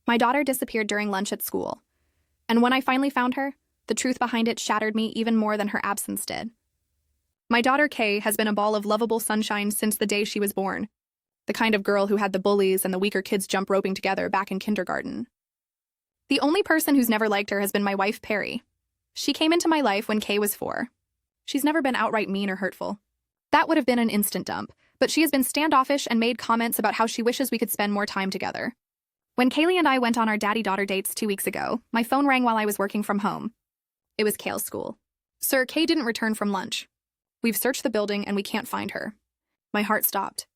My daughter disappeared during lunch at school. And when I finally found her, the truth behind it shattered me even more than her absence did. My daughter Kay has been a ball of lovable sunshine since the day she was born. The kind of girl who had the bullies and the weaker kids jump roping together back in kindergarten. The only person who's never liked her has been my wife, Perry. She came into my life when Kay was 4. She's never been outright mean or hurtful. That would have been an instant dump, but she has been standoffish and made comments about how she wishes we could spend more time together. When Kaylee and I went on our daddy-daughter dates 2 weeks ago, my phone rang while I was working from home. It was Kayle's school. "Sir, Kay didn't return from lunch. We've searched the building and we can't find her." My heart stopped.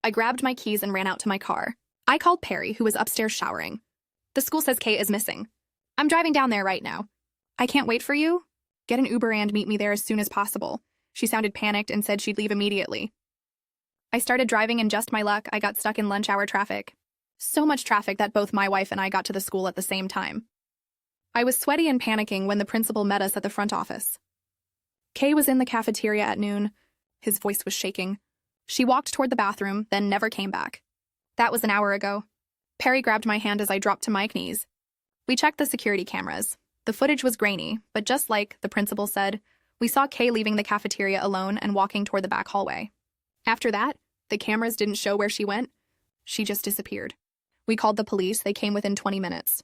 I grabbed my keys and ran out to my car. I called Perry, who was upstairs showering. "The school says Kay is missing. I'm driving down there right now." "I can't wait for you. Get an Uber and meet me there as soon as possible." She sounded panicked and said she'd leave immediately. I started driving and just my luck, I got stuck in lunch hour traffic. So much traffic that both my wife and I got to the school at the same time. I was sweaty and panicking when the principal met us at the front office. Kay was in the cafeteria at noon. His voice was shaking. She walked toward the bathroom, then never came back. That was an hour ago. Perry grabbed my hand as I dropped to my knees. We checked the security cameras. The footage was grainy, but just like the principal said, we saw Kay leaving the cafeteria alone and walking toward the back hallway. After that, the cameras didn't show where she went. She just disappeared. We called the police. They came within 20 minutes.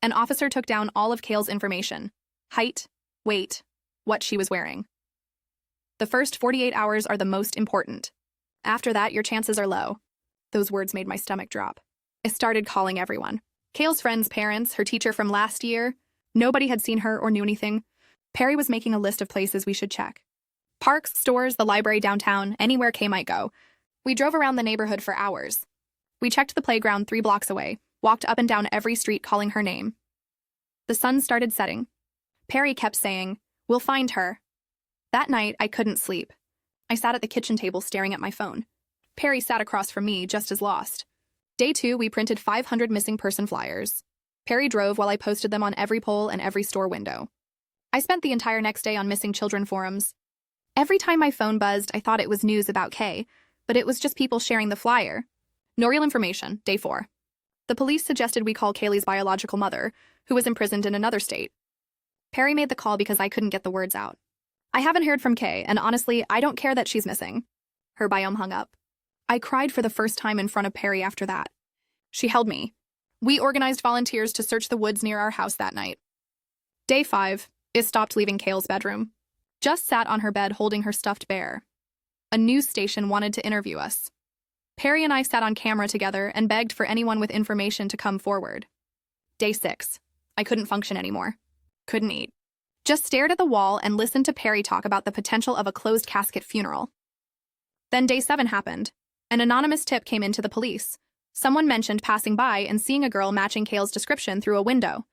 An officer took down all of Kayle's information: height, weight, what she was wearing. The first 48 hours are the most important. After that, your chances are low. Those words made my stomach drop. I started calling everyone. Kayle's friends' parents, her teacher from last year. Nobody had seen her or knew anything. Perry was making a list of places we should check. Parks, stores, the library downtown, anywhere Kay might go. We drove around the neighborhood for hours. We checked the playground 3 blocks away, walked up and down every street calling her name. The sun started setting. Perry kept saying, "We'll find her." That night, I couldn't sleep. I sat at the kitchen table staring at my phone. Perry sat across from me, just as lost. Day 2, we printed 500 missing person flyers. Perry drove while I posted them on every pole and every store window. I spent the entire next day on missing children forums. Every time my phone buzzed, I thought it was news about Kay, but it was just people sharing the flyer. No real information. Day 4. The police suggested we call Kaylee's biological mother, who was imprisoned in another state. Perry made the call because I couldn't get the words out. "I haven't heard from Kay, and honestly, I don't care that she's missing." Her biome hung up. I cried for the first time in front of Perry after that. She held me. We organized volunteers to search the woods near our house that night. Day 5 is stopped leaving Kayle's bedroom. Just sat on her bed holding her stuffed bear. A news station wanted to interview us. Perry and I sat on camera together and begged for anyone with information to come forward. Day 6. I couldn't function anymore. Couldn't eat. Just stared at the wall and listened to Perry talk about the potential of a closed casket funeral. Then day 7 happened. An anonymous tip came into the police. Someone mentioned passing by and seeing a girl matching Kayle's description through a window.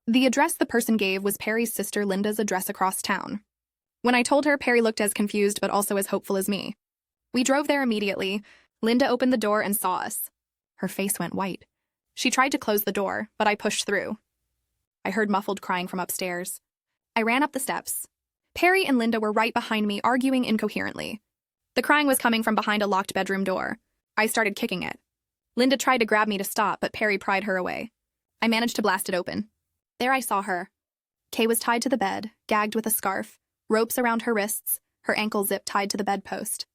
The address the person gave was Perry's sister Linda's address across town. When I told her, Perry looked as confused but also as hopeful as me. We drove there immediately. Linda opened the door and saw us. Her face went white. She tried to close the door, but I pushed through. I heard muffled crying from upstairs. I ran up the steps. Perry and Linda were right behind me, arguing incoherently. The crying was coming from behind a locked bedroom door. I started kicking it. Linda tried to grab me to stop, but Perry pried her away. I managed to blast it open. There I saw her. Kay was tied to the bed, gagged with a scarf, ropes around her wrists, her ankle zip tied to the bedpost.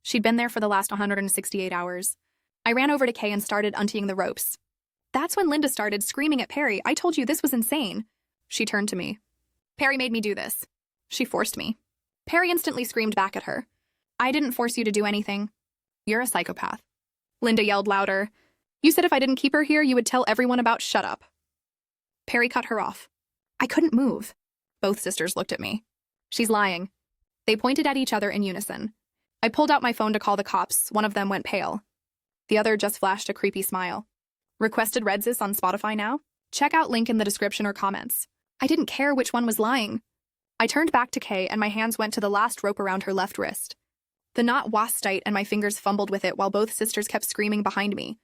She'd been there for the last 168 hours. I ran over to Kay and started untying the ropes. That's when Linda started screaming at Perry. "I told you this was insane." She turned to me. "Perry made me do this. She forced me." Perry instantly screamed back at her. "I didn't force you to do anything. You're a psychopath." Linda yelled louder. "You said if I didn't keep her here, you would tell everyone about." "Shut up." Perry cut her off. I couldn't move. Both sisters looked at me. "She's lying." They pointed at each other in unison. I pulled out my phone to call the cops. One of them went pale. The other just flashed a creepy smile. Requested Redsis on Spotify now? Check out link in the description or comments. I didn't care which one was lying. I turned back to Kay and my hands went to the last rope around her left wrist. The knot was tight and my fingers fumbled with it while both sisters kept screaming behind me.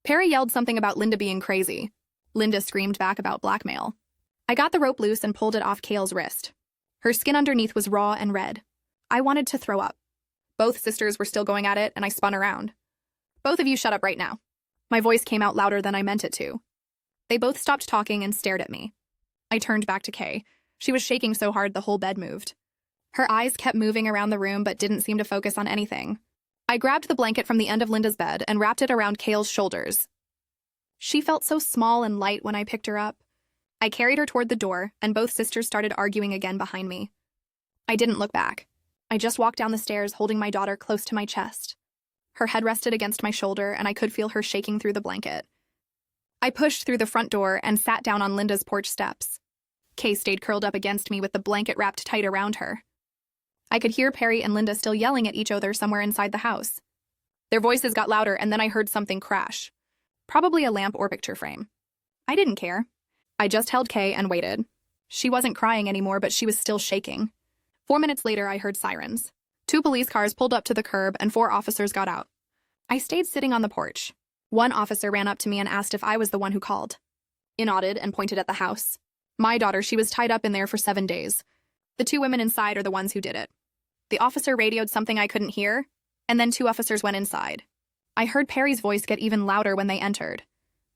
Perry yelled something about Linda being crazy. Linda screamed back about blackmail. I got the rope loose and pulled it off Kayle's wrist. Her skin underneath was raw and red. I wanted to throw up. Both sisters were still going at it and I spun around. "Both of you shut up right now." My voice came out louder than I meant it to. They both stopped talking and stared at me. I turned back to Kay. She was shaking so hard the whole bed moved. Her eyes kept moving around the room but didn't seem to focus on anything. I grabbed the blanket from the end of Linda's bed and wrapped it around Kayle's shoulders. She felt so small and light when I picked her up. I carried her toward the door, and both sisters started arguing again behind me. I didn't look back. I just walked down the stairs holding my daughter close to my chest. Her head rested against my shoulder, and I could feel her shaking through the blanket. I pushed through the front door and sat down on Linda's porch steps. Kay stayed curled up against me with the blanket wrapped tight around her. I could hear Perry and Linda still yelling at each other somewhere inside the house. Their voices got louder, and then I heard something crash. Probably a lamp or picture frame. I didn't care. I just held Kay and waited. She wasn't crying anymore, but she was still shaking. 4 minutes later, I heard sirens. 2 police cars pulled up to the curb, and 4 officers got out. I stayed sitting on the porch. One officer ran up to me and asked if I was the one who called. I nodded and pointed at the house. My daughter, she was tied up in there for 7 days. The 2 women inside are the ones who did it. The officer radioed something I couldn't hear, and then 2 officers went inside. I heard Perry's voice get even louder when they entered.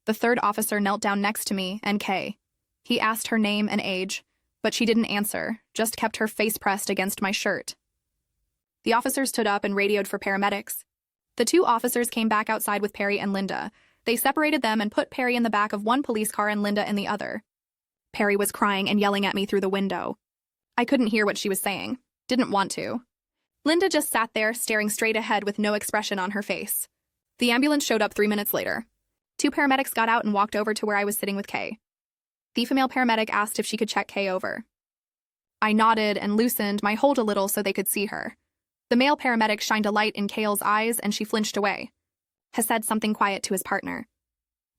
The 3rd officer knelt down next to me and Kay. He asked her name and age, but she didn't answer, just kept her face pressed against my shirt. The officer stood up and radioed for paramedics. The 2 officers came back outside with Perry and Linda. They separated them and put Perry in the back of one police car and Linda in the other. Perry was crying and yelling at me through the window. I couldn't hear what she was saying. Didn't want to. Linda just sat there, staring straight ahead with no expression on her face. The ambulance showed up 3 minutes later. 2 paramedics got out and walked over to where I was sitting with Kay. The female paramedic asked if she could check Kay over. I nodded and loosened my hold a little so they could see her. The male paramedic shined a light in Kayle's eyes and she flinched away. He said something quiet to his partner.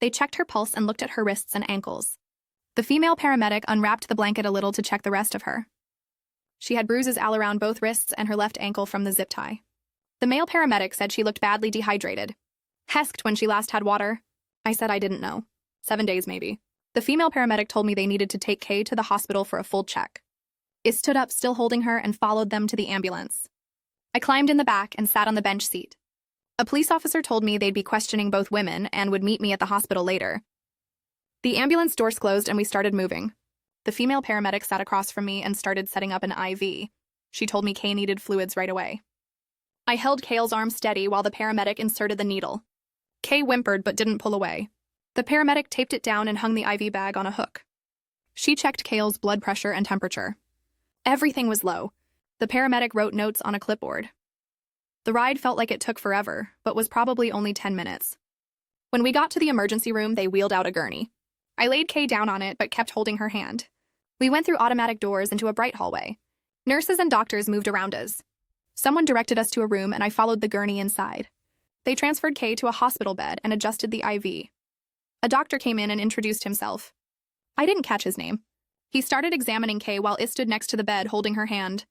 They checked her pulse and looked at her wrists and ankles. The female paramedic unwrapped the blanket a little to check the rest of her. She had bruises all around both wrists and her left ankle from the zip tie. The male paramedic said she looked badly dehydrated. Asked when she last had water. I said I didn't know. 7 days maybe. The female paramedic told me they needed to take Kay to the hospital for a full check. I stood up, still holding her, and followed them to the ambulance. I climbed in the back and sat on the bench seat. A police officer told me they'd be questioning both women and would meet me at the hospital later. The ambulance doors closed and we started moving. The female paramedic sat across from me and started setting up an IV. She told me Kay needed fluids right away. I held Kayle's arm steady while the paramedic inserted the needle. Kay whimpered but didn't pull away. The paramedic taped it down and hung the IV bag on a hook. She checked Kayle's blood pressure and temperature. Everything was low. The paramedic wrote notes on a clipboard. The ride felt like it took forever, but was probably only 10 minutes. When we got to the emergency room, they wheeled out a gurney. I laid Kay down on it but kept holding her hand. We went through automatic doors into a bright hallway. Nurses and doctors moved around us. Someone directed us to a room and I followed the gurney inside. They transferred Kay to a hospital bed and adjusted the IV. A doctor came in and introduced himself. I didn't catch his name. He started examining Kay while I stood next to the bed holding her hand.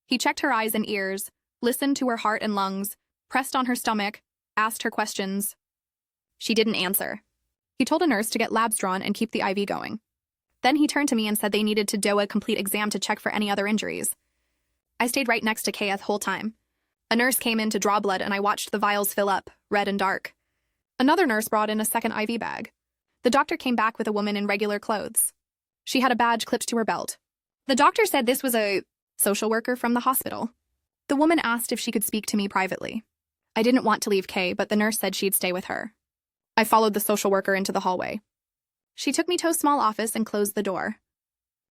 He checked her eyes and ears, listened to her heart and lungs, pressed on her stomach, asked her questions. She didn't answer. He told a nurse to get labs drawn and keep the IV going. Then he turned to me and said they needed to do a complete exam to check for any other injuries. I stayed right next to Kay the whole time. A nurse came in to draw blood and I watched the vials fill up, red and dark. Another nurse brought in a second IV bag. The doctor came back with a woman in regular clothes. She had a badge clipped to her belt. The doctor said this was a social worker from the hospital. The woman asked if she could speak to me privately. I didn't want to leave Kay, but the nurse said she'd stay with her. I followed the social worker into the hallway. She took me to a small office and closed the door.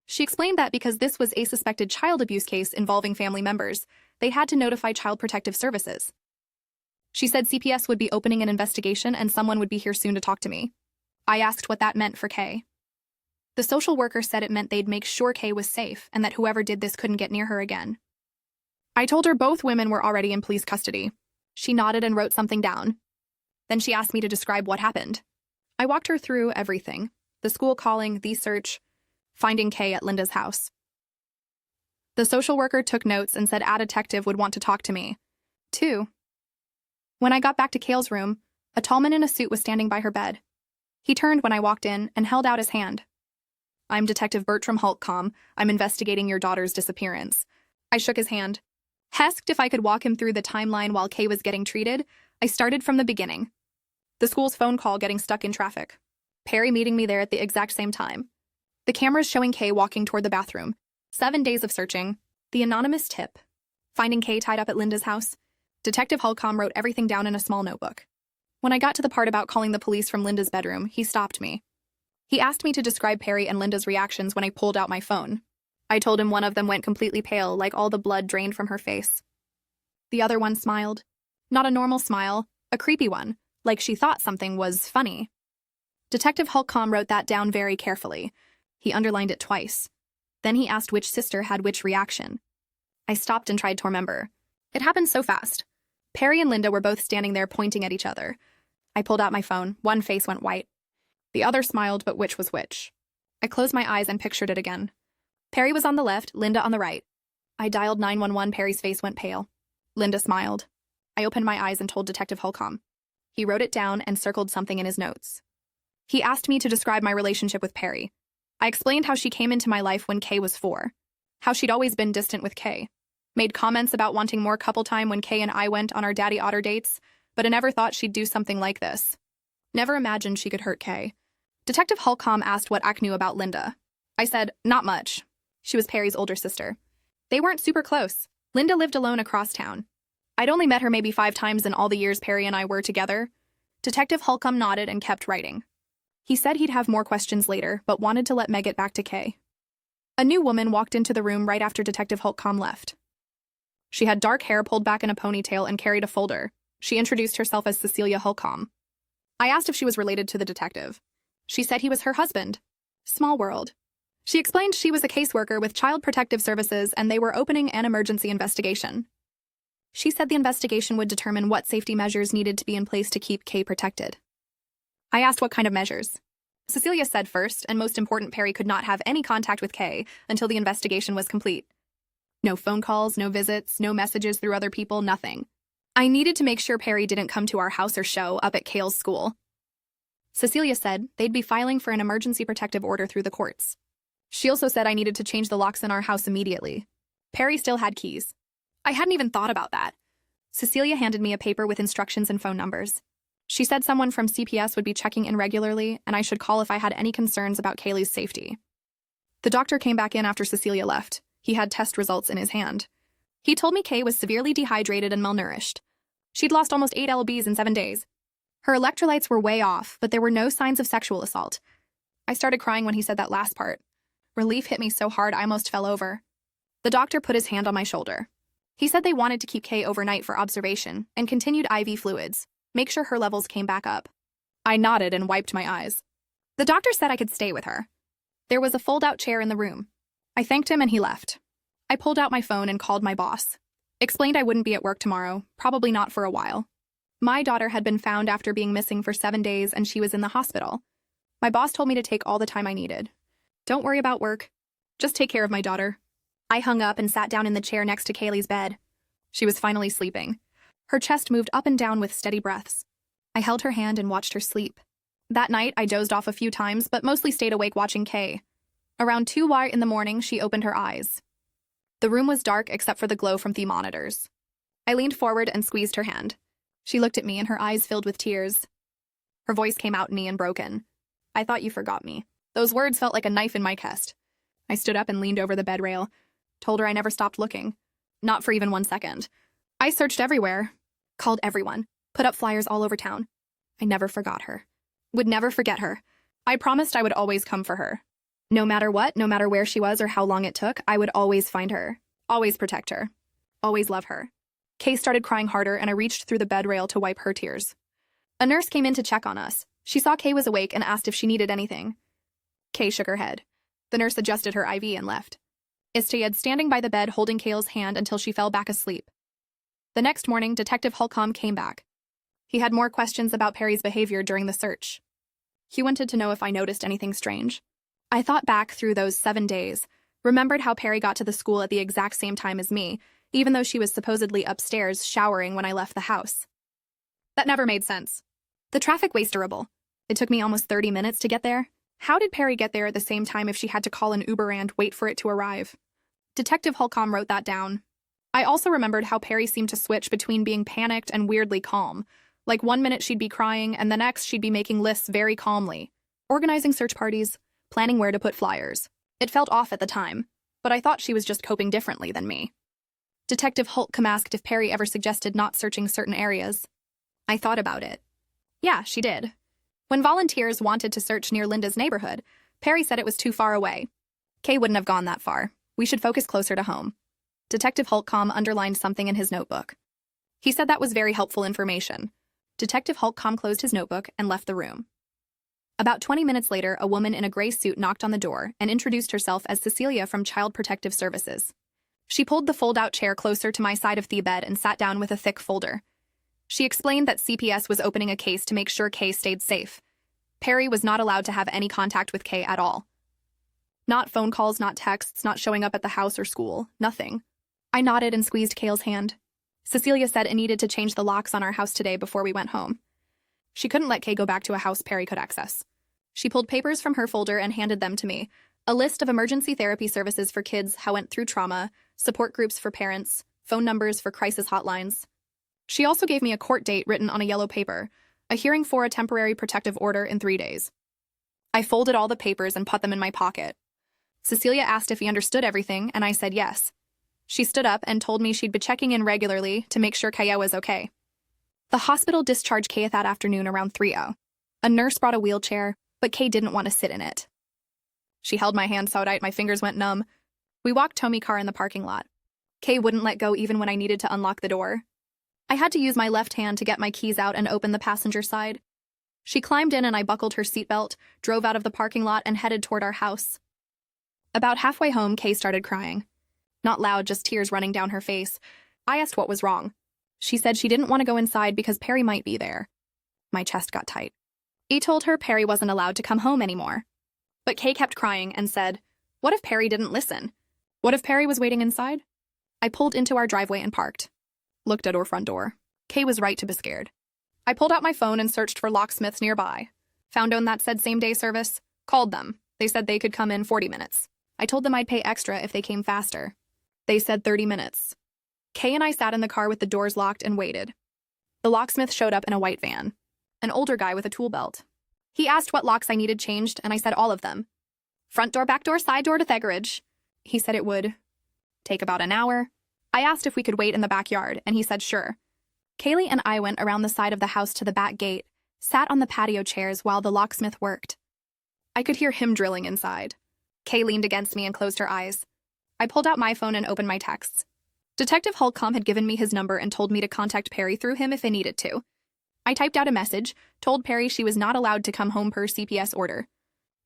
She explained that because this was a suspected child abuse case involving family members, they had to notify Child Protective Services. She said CPS would be opening an investigation and someone would be here soon to talk to me. I asked what that meant for Kay. The social worker said it meant they'd make sure Kay was safe and that whoever did this couldn't get near her again. I told her both women were already in police custody. She nodded and wrote something down. Then she asked me to describe what happened. I walked her through everything. The school calling, the search, finding Kay at Linda's house. The social worker took notes and said a detective would want to talk to me, too. When I got back to Kayle's room, a tall man in a suit was standing by her bed. He turned when I walked in and held out his hand. "I'm Detective Bertram Holtcomb. I'm investigating your daughter's disappearance." I shook his hand. Asked if I could walk him through the timeline while Kay was getting treated. I started from the beginning. The school's phone call getting stuck in traffic. Perry meeting me there at the exact same time. The cameras showing Kay walking toward the bathroom. 7 days of searching. The anonymous tip. Finding Kay tied up at Linda's house. Detective Holcomb wrote everything down in a small notebook. When I got to the part about calling the police from Linda's bedroom, he stopped me. He asked me to describe Perry and Linda's reactions when I pulled out my phone. I told him one of them went completely pale, like all the blood drained from her face. The other one smiled. Not a normal smile, a creepy one, like she thought something was funny. Detective Holcomb wrote that down very carefully. He underlined it twice. Then he asked which sister had which reaction. I stopped and tried to remember. It happened so fast. Perry and Linda were both standing there pointing at each other. I pulled out my phone. One face went white. The other smiled, but which was which? I closed my eyes and pictured it again. Perry was on the left, Linda on the right. I dialed 911. Perry's face went pale. Linda smiled. I opened my eyes and told Detective Holcomb. He wrote it down and circled something in his notes. He asked me to describe my relationship with Perry. I explained how she came into my life when Kay was 4. How she'd always been distant with Kay. Made comments about wanting more couple time when Kay and I went on our daddy otter dates, but I never thought she'd do something like this. Never imagined she could hurt Kay. Detective Holcomb asked what I knew about Linda. I said, not much. She was Perry's older sister. They weren't super close. Linda lived alone across town. I'd only met her maybe 5 times in all the years Perry and I were together. Detective Holcomb nodded and kept writing. He said he'd have more questions later, but wanted to let Meg get back to Kay. A new woman walked into the room right after Detective Holcomb left. She had dark hair pulled back in a ponytail and carried a folder. She introduced herself as Cecilia Holcomb. I asked if she was related to the detective. She said he was her husband. Small world. She explained she was a caseworker with Child Protective Services and they were opening an emergency investigation. She said the investigation would determine what safety measures needed to be in place to keep Kay protected. I asked what kind of measures. Cecilia said first and most important, Perry could not have any contact with Kay until the investigation was complete. No phone calls, no visits, no messages through other people, nothing. I needed to make sure Perry didn't come to our house or show up at Kay's school. Cecilia said they'd be filing for an emergency protective order through the courts. She also said I needed to change the locks in our house immediately. Perry still had keys. I hadn't even thought about that. Cecilia handed me a paper with instructions and phone numbers. She said someone from CPS would be checking in regularly and I should call if I had any concerns about Kaylee's safety. The doctor came back in after Cecilia left. He had test results in his hand. He told me Kay was severely dehydrated and malnourished. She'd lost almost 8 lbs in 7 days. Her electrolytes were way off, but there were no signs of sexual assault. I started crying when he said that last part. Relief hit me so hard I almost fell over. The doctor put his hand on my shoulder. He said they wanted to keep Kay overnight for observation and continued IV fluids, make sure her levels came back up. I nodded and wiped my eyes. The doctor said I could stay with her. There was a fold-out chair in the room. I thanked him and he left. I pulled out my phone and called my boss. Explained I wouldn't be at work tomorrow, probably not for a while. My daughter had been found after being missing for 7 days and she was in the hospital. My boss told me to take all the time I needed. Don't worry about work. Just take care of my daughter. I hung up and sat down in the chair next to Kaylee's bed. She was finally sleeping. Her chest moved up and down with steady breaths. I held her hand and watched her sleep. That night, I dozed off a few times, but mostly stayed awake watching Kay. Around 2 in the morning, she opened her eyes. The room was dark except for the glow from the monitors. I leaned forward and squeezed her hand. She looked at me and her eyes filled with tears. Her voice came out knee and broken. I thought you forgot me. Those words felt like a knife in my chest. I stood up and leaned over the bed rail. Told her I never stopped looking. Not for even 1 second. I searched everywhere. Called everyone. Put up flyers all over town. I never forgot her. Would never forget her. I promised I would always come for her. No matter what, no matter where she was or how long it took, I would always find her. Always protect her. Always love her. Kay started crying harder and I reached through the bed rail to wipe her tears. A nurse came in to check on us. She saw Kay was awake and asked if she needed anything. Kay shook her head. The nurse adjusted her IV and left. I stayed standing by the bed holding Kayle's hand until she fell back asleep. The next morning, Detective Holcomb came back. He had more questions about Perry's behavior during the search. He wanted to know if I noticed anything strange. I thought back through those 7 days, remembered how Perry got to the school at the exact same time as me, even though she was supposedly upstairs showering when I left the house. That never made sense. The traffic was terrible. It took me almost 30 minutes to get there. How did Perry get there at the same time if she had to call an Uber and wait for it to arrive? Detective Holcomb wrote that down. I also remembered how Perry seemed to switch between being panicked and weirdly calm, Like 1 minute she'd be crying, and the next she'd be making lists very calmly, organizing search parties, planning where to put flyers. It felt off at the time, but I thought she was just coping differently than me. Detective Holcomb asked if Perry ever suggested not searching certain areas. I thought about it. Yeah, she did. When volunteers wanted to search near Linda's neighborhood, Perry said it was too far away. Kay wouldn't have gone that far. We should focus closer to home. Detective Holcomb underlined something in his notebook. He said that was very helpful information. Detective Holcomb closed his notebook and left the room. About 20 minutes later, a woman in a gray suit knocked on the door and introduced herself as Cecilia from Child Protective Services. She pulled the fold-out chair closer to my side of the bed and sat down with a thick folder. She explained that CPS was opening a case to make sure Kay stayed safe. Perry was not allowed to have any contact with Kay at all. Not phone calls, not texts, not showing up at the house or school, nothing. I nodded and squeezed Kayle's hand. Cecilia said it needed to change the locks on our house today before we went home. She couldn't let Kay go back to a house Perry could access. She pulled papers from her folder and handed them to me. A list of emergency therapy services for kids who went through trauma, support groups for parents, phone numbers for crisis hotlines. She also gave me a court date written on a yellow paper, a hearing for a temporary protective order in 3 days. I folded all the papers and put them in my pocket. Cecilia asked if he understood everything, and I said yes. She stood up and told me she'd be checking in regularly to make sure Kaya was okay. The hospital discharged Kaya that afternoon around 3:00. A nurse brought a wheelchair, but Kay didn't want to sit in it. She held my hand so tight my fingers went numb. We walked Tommy car in the parking lot. Kay wouldn't let go even when I needed to unlock the door. I had to use my left hand to get my keys out and open the passenger side. She climbed in and I buckled her seatbelt, drove out of the parking lot, and headed toward our house. About halfway home, Kay started crying. Not loud, just tears running down her face. I asked what was wrong. She said she didn't want to go inside because Perry might be there. My chest got tight. I told her Perry wasn't allowed to come home anymore. But Kay kept crying and said, "What if Perry didn't listen? What if Perry was waiting inside?" I pulled into our driveway and parked. Looked at our front door. Kay was right to be scared. I pulled out my phone and searched for locksmiths nearby. Found one that said same-day service. Called them. They said they could come in 40 minutes. I told them I'd pay extra if they came faster. They said 30 minutes. Kay and I sat in the car with the doors locked and waited. The locksmith showed up in a white van. An older guy with a tool belt. He asked what locks I needed changed, and I said all of them. Front door, back door, side door to the garage. He said it would take about an hour. I asked if we could wait in the backyard, and he said sure. Kaylee and I went around the side of the house to the back gate, sat on the patio chairs while the locksmith worked. I could hear him drilling inside. Kay leaned against me and closed her eyes. I pulled out my phone and opened my texts. Detective Holcomb had given me his number and told me to contact Perry through him if I needed to. I typed out a message, told Perry she was not allowed to come home per CPS order.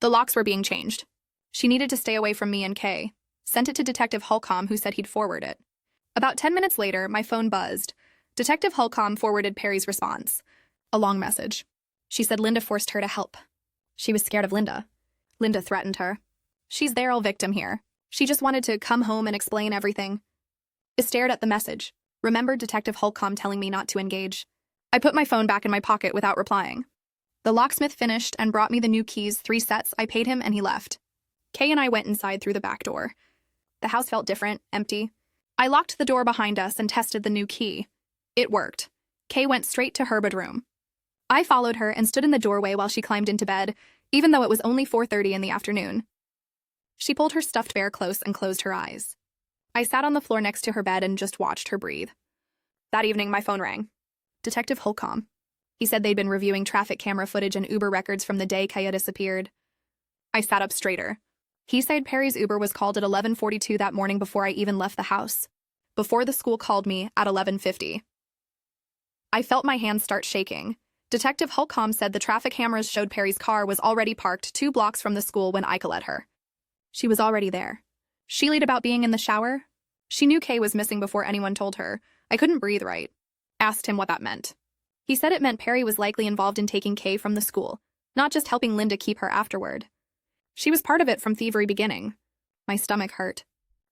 The locks were being changed. She needed to stay away from me and Kay. Sent it to Detective Holcomb, who said he'd forward it. About 10 minutes later, my phone buzzed. Detective Holcomb forwarded Perry's response. A long message. She said Linda forced her to help. She was scared of Linda. Linda threatened her. She's their old victim here. She just wanted to come home and explain everything. I stared at the message. Remembered Detective Holcomb telling me not to engage. I put my phone back in my pocket without replying. The locksmith finished and brought me the new keys, 3 sets. I paid him and he left. Kay and I went inside through the back door. The house felt different, empty. I locked the door behind us and tested the new key. It worked. Kay went straight to her bedroom. I followed her and stood in the doorway while she climbed into bed, even though it was only 4:30 in the afternoon. She pulled her stuffed bear close and closed her eyes. I sat on the floor next to her bed and just watched her breathe. That evening, my phone rang. Detective Holcomb. He said they'd been reviewing traffic camera footage and Uber records from the day Kaya disappeared. I sat up straighter. He said Perry's Uber was called at 11:42 that morning before I even left the house. Before the school called me at 11:50. I felt my hands start shaking. Detective Holcomb said the traffic cameras showed Perry's car was already parked 2 blocks from the school when AITA led her. She was already there. She lied about being in the shower. She knew Kay was missing before anyone told her. I couldn't breathe right. Asked him what that meant. He said it meant Perry was likely involved in taking Kay from the school, not just helping Linda keep her afterward. She was part of it from the very beginning. My stomach hurt.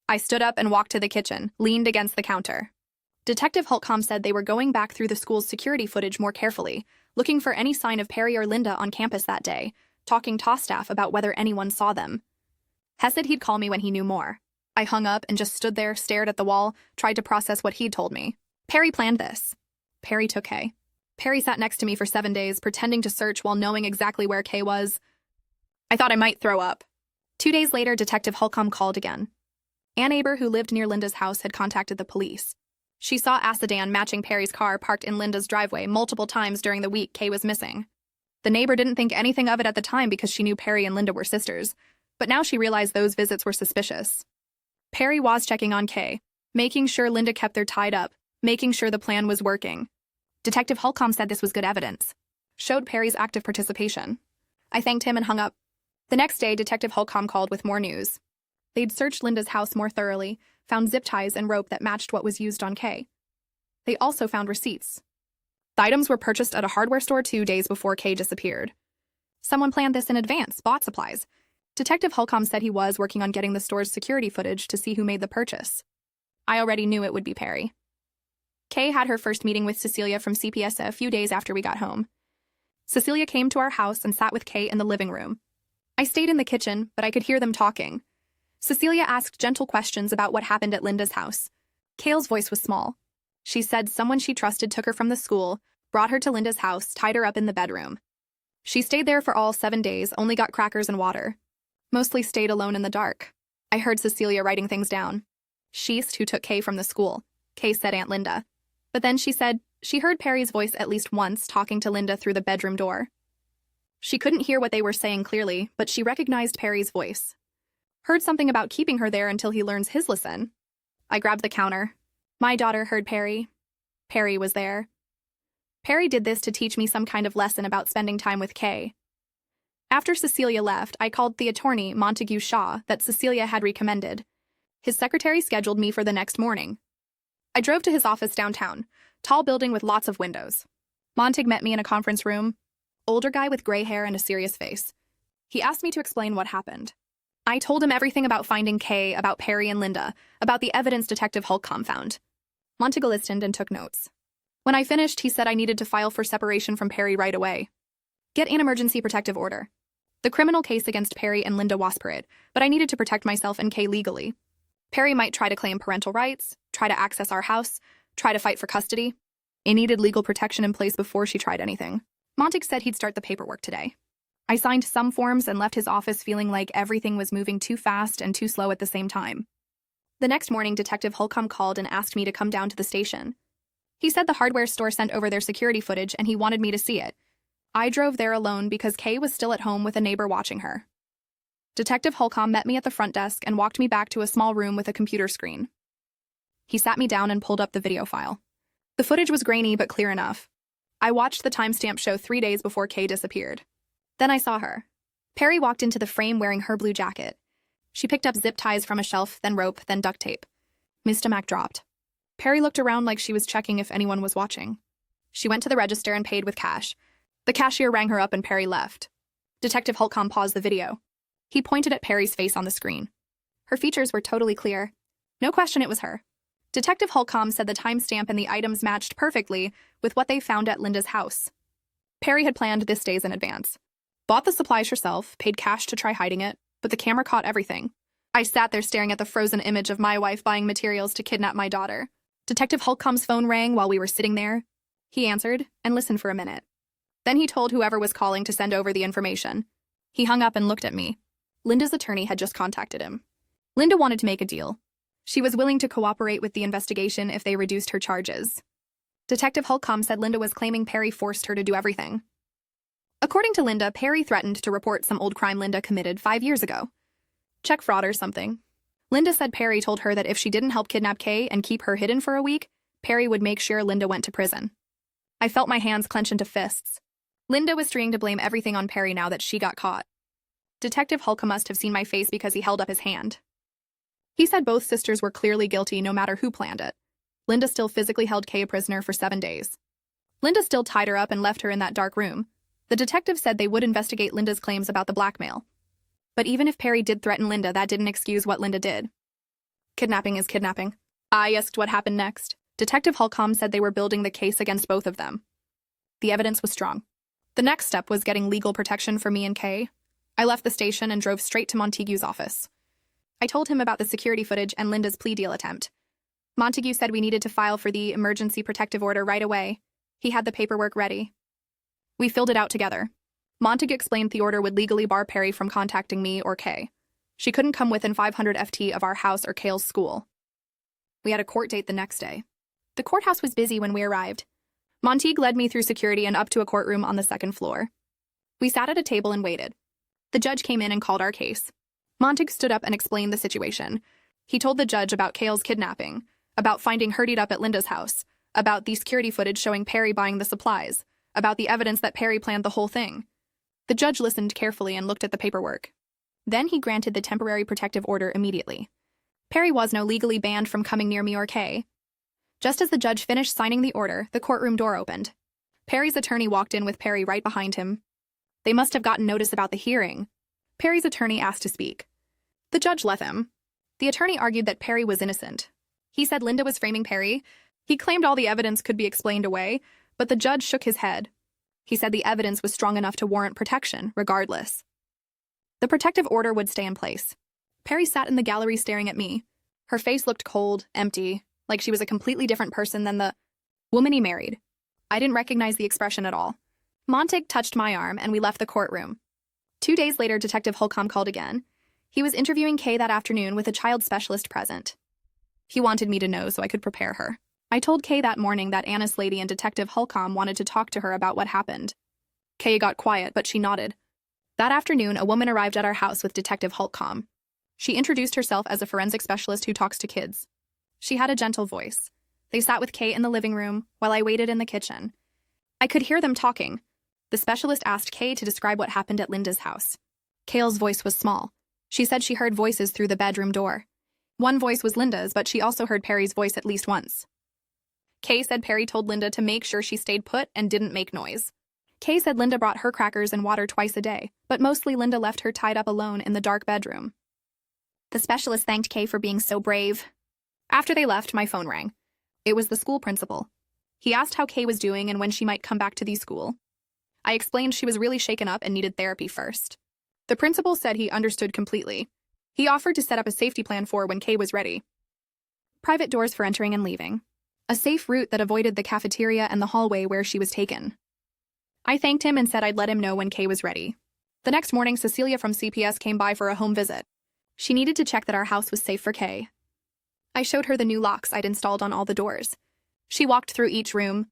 I stood up and walked to the kitchen, leaned against the counter. Detective Holcomb said they were going back through the school's security footage more carefully, looking for any sign of Perry or Linda on campus that day, talking to staff about whether anyone saw them. Hess said he'd call me when he knew more. I hung up and just stood there, stared at the wall, tried to process what he'd told me. Perry planned this. Perry took Kay. Perry sat next to me for 7 days, pretending to search while knowing exactly where Kay was. I thought I might throw up. 2 days later, Detective Holcomb called again. A neighbor who lived near Linda's house had contacted the police. She saw a sedan matching Perry's car parked in Linda's driveway multiple times during the week Kay was missing. The neighbor didn't think anything of it at the time because she knew Perry and Linda were sisters, but now she realized those visits were suspicious. Perry was checking on Kay, making sure Linda kept her tied up, making sure the plan was working. Detective Holcomb said this was good evidence. Showed Perry's active participation. I thanked him and hung up. The next day, Detective Holcomb called with more news. They'd searched Linda's house more thoroughly, found zip ties and rope that matched what was used on Kay. They also found receipts. The items were purchased at a hardware store 2 days before Kay disappeared. Someone planned this in advance, bought supplies. Detective Holcomb said he was working on getting the store's security footage to see who made the purchase. I already knew it would be Perry. Kay had her first meeting with Cecilia from CPS a few days after we got home. Cecilia came to our house and sat with Kay in the living room. I stayed in the kitchen, but I could hear them talking. Cecilia asked gentle questions about what happened at Linda's house. Kay's voice was small. She said someone she trusted took her from the school, brought her to Linda's house, tied her up in the bedroom. She stayed there for all 7 days, only got crackers and water. Mostly stayed alone in the dark. I heard Cecilia writing things down. She's who took Kay from the school, Kay said Aunt Linda. But then she said she heard Perry's voice at least once talking to Linda through the bedroom door. She couldn't hear what they were saying clearly, but she recognized Perry's voice. Heard something about keeping her there until he learns his lesson. I grabbed the counter. My daughter heard Perry. Perry was there. Perry did this to teach me some kind of lesson about spending time with Kay. After Cecilia left, I called the attorney, Montague Shaw, that Cecilia had recommended. His secretary scheduled me for the next morning. I drove to his office downtown, tall building with lots of windows. Montague met me in a conference room, older guy with gray hair and a serious face. He asked me to explain what happened. I told him everything about finding Kay, about Perry and Linda, about the evidence Detective Holcomb found. Montague listened and took notes. When I finished, he said I needed to file for separation from Perry right away. Get an emergency protective order. The criminal case against Perry and Linda Wasperit, but I needed to protect myself and Kay legally. Perry might try to claim parental rights, try to access our house, try to fight for custody. It needed legal protection in place before she tried anything. Montague said he'd start the paperwork today. I signed some forms and left his office feeling like everything was moving too fast and too slow at the same time. The next morning, Detective Holcomb called and asked me to come down to the station. He said the hardware store sent over their security footage and he wanted me to see it. I drove there alone because Kay was still at home with a neighbor watching her. Detective Holcomb met me at the front desk and walked me back to a small room with a computer screen. He sat me down and pulled up the video file. The footage was grainy but clear enough. I watched the timestamp show 3 days before Kay disappeared. Then I saw her. Perry walked into the frame wearing her blue jacket. She picked up zip ties from a shelf, then rope, then duct tape. Miss Mac dropped. Perry looked around like she was checking if anyone was watching. She went to the register and paid with cash. The cashier rang her up and Perry left. Detective Holcomb paused the video. He pointed at Perry's face on the screen. Her features were totally clear. No question it was her. Detective Holcomb said the timestamp and the items matched perfectly with what they found at Linda's house. Perry had planned this days in advance. Bought the supplies herself, paid cash to try hiding it, but the camera caught everything. I sat there staring at the frozen image of my wife buying materials to kidnap my daughter. Detective Holcomb's phone rang while we were sitting there. He answered and listened for a minute. Then he told whoever was calling to send over the information. He hung up and looked at me. Linda's attorney had just contacted him. Linda wanted to make a deal. She was willing to cooperate with the investigation if they reduced her charges. Detective Holcomb said Linda was claiming Perry forced her to do everything. According to Linda, Perry threatened to report some old crime Linda committed 5 years ago. Check fraud or something. Linda said Perry told her that if she didn't help kidnap Kay and keep her hidden for a week, Perry would make sure Linda went to prison. I felt my hands clench into fists. Linda was trying to blame everything on Perry now that she got caught. Detective Holcomb must have seen my face because he held up his hand. He said both sisters were clearly guilty no matter who planned it. Linda still physically held Kay a prisoner for 7 days. Linda still tied her up and left her in that dark room. The detective said they would investigate Linda's claims about the blackmail. But even if Perry did threaten Linda, that didn't excuse what Linda did. Kidnapping is kidnapping. I asked what happened next. Detective Holcomb said they were building the case against both of them. The evidence was strong. The next step was getting legal protection for me and Kay. I left the station and drove straight to Montague's office. I told him about the security footage and Linda's plea deal attempt. Montague said we needed to file for the emergency protective order right away. He had the paperwork ready. We filled it out together. Montague explained the order would legally bar Perry from contacting me or Kay. She couldn't come within 500 FT of our house or Kale's school. We had a court date the next day. The courthouse was busy when we arrived. Montague led me through security and up to a courtroom on the second floor. We sat at a table and waited. The judge came in and called our case. Montague stood up and explained the situation. He told the judge about Kale's kidnapping, about finding her tied up at Linda's house, about the security footage showing Perry buying the supplies, about the evidence that Perry planned the whole thing. The judge listened carefully and looked at the paperwork. Then he granted the temporary protective order immediately. Perry was no legally banned from coming near me or Kay. Just as the judge finished signing the order, the courtroom door opened. Perry's attorney walked in with Perry right behind him. They must have gotten notice about the hearing. Perry's attorney asked to speak. The judge let him. The attorney argued that Perry was innocent. He said Linda was framing Perry. He claimed all the evidence could be explained away, but the judge shook his head. He said the evidence was strong enough to warrant protection, regardless. The protective order would stay in place. Perry sat in the gallery staring at me. Her face looked cold, empty, like she was a completely different person than the woman he married. I didn't recognize the expression at all. Montague touched my arm, and we left the courtroom. 2 days later, Detective Holcomb called again. He was interviewing Kay that afternoon with a child specialist present. He wanted me to know so I could prepare her. I told Kay that morning that Anna's lady and Detective Holcomb wanted to talk to her about what happened. Kay got quiet, but she nodded. That afternoon, a woman arrived at our house with Detective Holcomb. She introduced herself as a forensic specialist who talks to kids. She had a gentle voice. They sat with Kay in the living room while I waited in the kitchen. I could hear them talking. The specialist asked Kay to describe what happened at Linda's house. Kayle's voice was small. She said she heard voices through the bedroom door. One voice was Linda's, but she also heard Perry's voice at least once. Kay said Perry told Linda to make sure she stayed put and didn't make noise. Kay said Linda brought her crackers and water twice a day, but mostly Linda left her tied up alone in the dark bedroom. The specialist thanked Kay for being so brave. After they left, my phone rang. It was the school principal. He asked how Kay was doing and when she might come back to the school. I explained she was really shaken up and needed therapy first. The principal said he understood completely. He offered to set up a safety plan for when Kay was ready. Private doors for entering and leaving. A safe route that avoided the cafeteria and the hallway where she was taken. I thanked him and said I'd let him know when Kay was ready. The next morning, Cecilia from CPS came by for a home visit. She needed to check that our house was safe for Kay. I showed her the new locks I'd installed on all the doors. She walked through each room.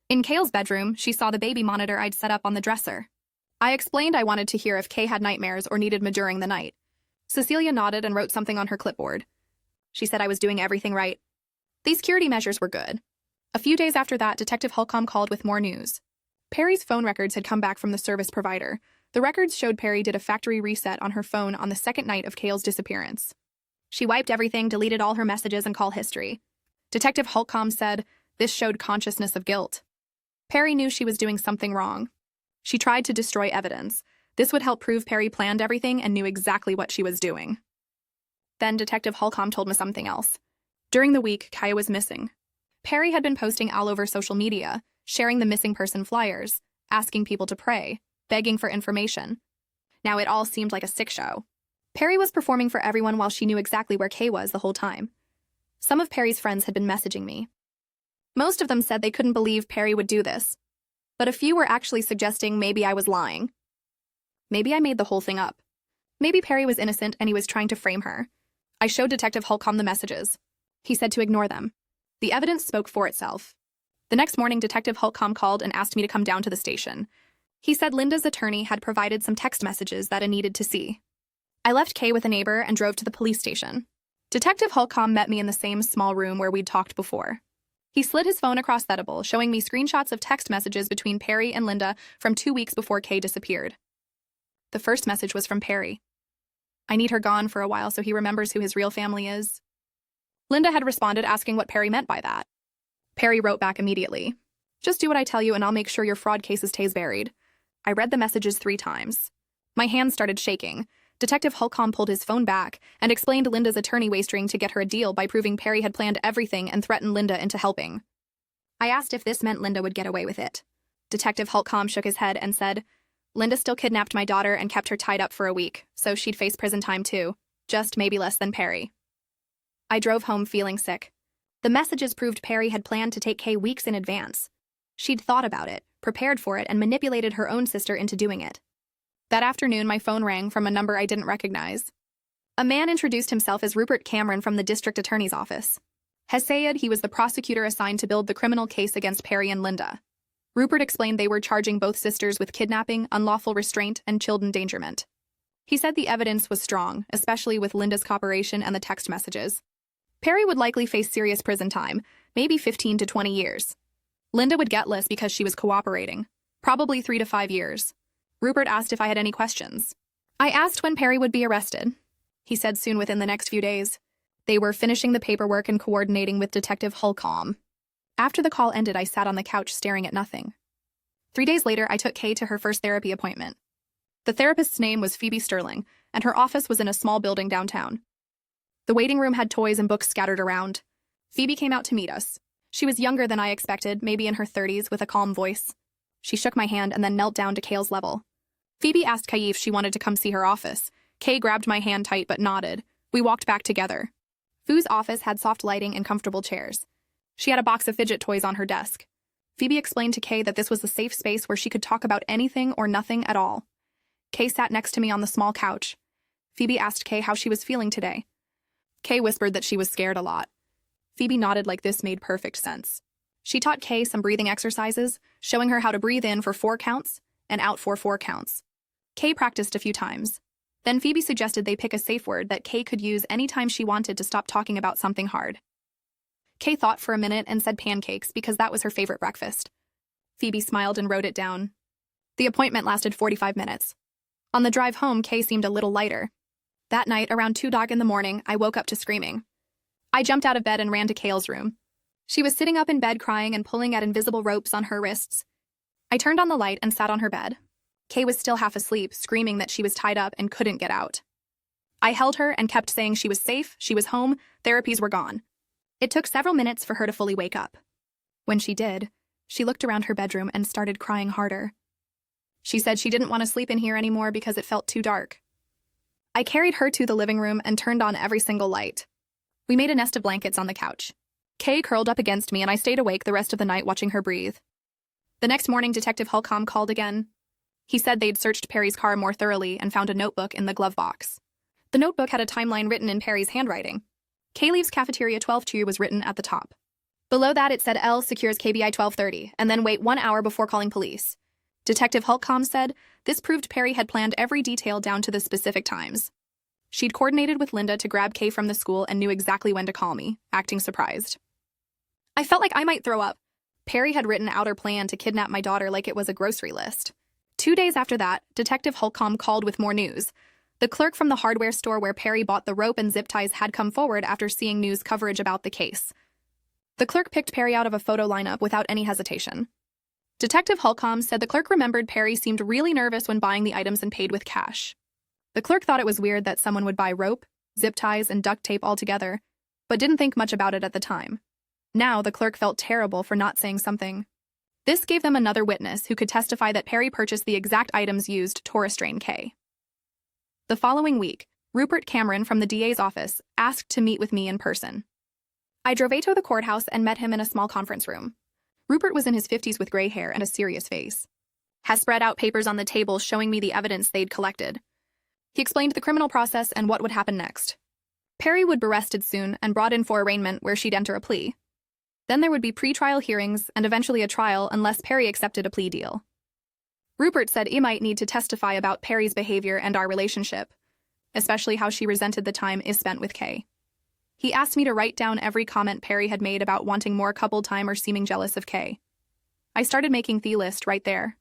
In Kayle's bedroom, she saw the baby monitor I'd set up on the dresser. I explained I wanted to hear if Kay had nightmares or needed me during the night. Cecilia nodded and wrote something on her clipboard. She said I was doing everything right. These security measures were good. A few days after that, Detective Holcomb called with more news. Perry's phone records had come back from the service provider. The records showed Perry did a factory reset on her phone on the second night of Kayle's disappearance. She wiped everything, deleted all her messages and call history. Detective Holcomb said this showed consciousness of guilt. Perry knew she was doing something wrong. She tried to destroy evidence. This would help prove Perry planned everything and knew exactly what she was doing. Then Detective Holcomb told me something else. During the week, Kaya was missing. Perry had been posting all over social media, sharing the missing person flyers, asking people to pray, begging for information. Now it all seemed like a sick show. Perry was performing for everyone while she knew exactly where Kay was the whole time. Some of Perry's friends had been messaging me. Most of them said they couldn't believe Perry would do this, but a few were actually suggesting maybe I was lying. Maybe I made the whole thing up. Maybe Perry was innocent and he was trying to frame her. I showed Detective Holcomb the messages. He said to ignore them. The evidence spoke for itself. The next morning, Detective Holcomb called and asked me to come down to the station. He said Linda's attorney had provided some text messages that I needed to see. I left Kay with a neighbor and drove to the police station. Detective Holcomb met me in the same small room where we'd talked before. He slid his phone across the table, showing me screenshots of text messages between Perry and Linda from 2 weeks before Kay disappeared. The first message was from Perry. I need her gone for a while so he remembers who his real family is. Linda had responded asking what Perry meant by that. Perry wrote back immediately. Just do what I tell you and I'll make sure your fraud case stays buried. I read the messages 3 times. My hands started shaking. Detective Holcomb pulled his phone back and explained Linda's attorney was trying to get her a deal by proving Perry had planned everything and threatened Linda into helping. I asked if this meant Linda would get away with it. Detective Holcomb shook his head and said, Linda still kidnapped my daughter and kept her tied up for a week, so she'd face prison time too, just maybe less than Perry. I drove home feeling sick. The messages proved Perry had planned to take Kay weeks in advance. She'd thought about it, prepared for it, and manipulated her own sister into doing it. That afternoon, my phone rang from a number I didn't recognize. A man introduced himself as Rupert Cameron from the district attorney's office. Said he was the prosecutor assigned to build the criminal case against Perry and Linda. Rupert explained they were charging both sisters with kidnapping, unlawful restraint, and child endangerment. He said the evidence was strong, especially with Linda's cooperation and the text messages. Perry would likely face serious prison time, maybe 15 to 20 years. Linda would get less because she was cooperating, probably 3 to 5 years. Rupert asked if I had any questions. I asked when Perry would be arrested. He said soon, within the next few days. They were finishing the paperwork and coordinating with Detective Holcomb. After the call ended, I sat on the couch staring at nothing. 3 days later, I took Kay to her first therapy appointment. The therapist's name was Phoebe Sterling, and her office was in a small building downtown. The waiting room had toys and books scattered around. Phoebe came out to meet us. She was younger than I expected, maybe in her 30s, with a calm voice. She shook my hand and then knelt down to Kay's level. Phoebe asked Kay if she wanted to come see her office. Kay grabbed my hand tight but nodded. We walked back together. Fu's office had soft lighting and comfortable chairs. She had a box of fidget toys on her desk. Phoebe explained to Kay that this was a safe space where she could talk about anything or nothing at all. Kay sat next to me on the small couch. Phoebe asked Kay how she was feeling today. Kay whispered that she was scared a lot. Phoebe nodded like this made perfect sense. She taught Kay some breathing exercises, showing her how to breathe in for 4 counts and out for 4 counts. Kay practiced a few times. Then Phoebe suggested they pick a safe word that Kay could use anytime she wanted to stop talking about something hard. Kay thought for a minute and said pancakes because that was her favorite breakfast. Phoebe smiled and wrote it down. The appointment lasted 45 minutes. On the drive home, Kay seemed a little lighter. That night, around 2 in the morning, I woke up to screaming. I jumped out of bed and ran to Kay's room. She was sitting up in bed crying and pulling at invisible ropes on her wrists. I turned on the light and sat on her bed. Kay was still half asleep, screaming that she was tied up and couldn't get out. I held her and kept saying she was safe, she was home, therapies were gone. It took several minutes for her to fully wake up. When she did, she looked around her bedroom and started crying harder. She said she didn't want to sleep in here anymore because it felt too dark. I carried her to the living room and turned on every single light. We made a nest of blankets on the couch. Kay curled up against me and I stayed awake the rest of the night watching her breathe. The next morning, Detective Holcomb called again. He said they'd searched Perry's car more thoroughly and found a notebook in the glove box. The notebook had a timeline written in Perry's handwriting. Kay leaves cafeteria 12:2 was written at the top. Below that, it said L secures KBI 12:30, and then wait 1 hour before calling police. Detective Holcomb said this proved Perry had planned every detail down to the specific times. She'd coordinated with Linda to grab Kay from the school and knew exactly when to call me, acting surprised. I felt like I might throw up. Perry had written out her plan to kidnap my daughter like it was a grocery list. 2 days after that, Detective Holcomb called with more news. The clerk from the hardware store where Perry bought the rope and zip ties had come forward after seeing news coverage about the case. The clerk picked Perry out of a photo lineup without any hesitation. Detective Holcomb said the clerk remembered Perry seemed really nervous when buying the items and paid with cash. The clerk thought it was weird that someone would buy rope, zip ties, and duct tape all together, but didn't think much about it at the time. Now, the clerk felt terrible for not saying something. This gave them another witness who could testify that Perry purchased the exact items used to restrain Kay. The following week, Rupert Cameron from the DA's office asked to meet with me in person. I drove to the courthouse and met him in a small conference room. Rupert was in his 50s with gray hair and a serious face. Has spread out papers on the table showing me the evidence they'd collected. He explained the criminal process and what would happen next. Perry would be arrested soon and brought in for arraignment where she'd enter a plea. Then there would be pre-trial hearings and eventually a trial unless Perry accepted a plea deal. Rupert said he might need to testify about Perry's behavior and our relationship, especially how she resented the time I spent with Kay. He asked me to write down every comment Perry had made about wanting more couple time or seeming jealous of Kay. I started making the list right there.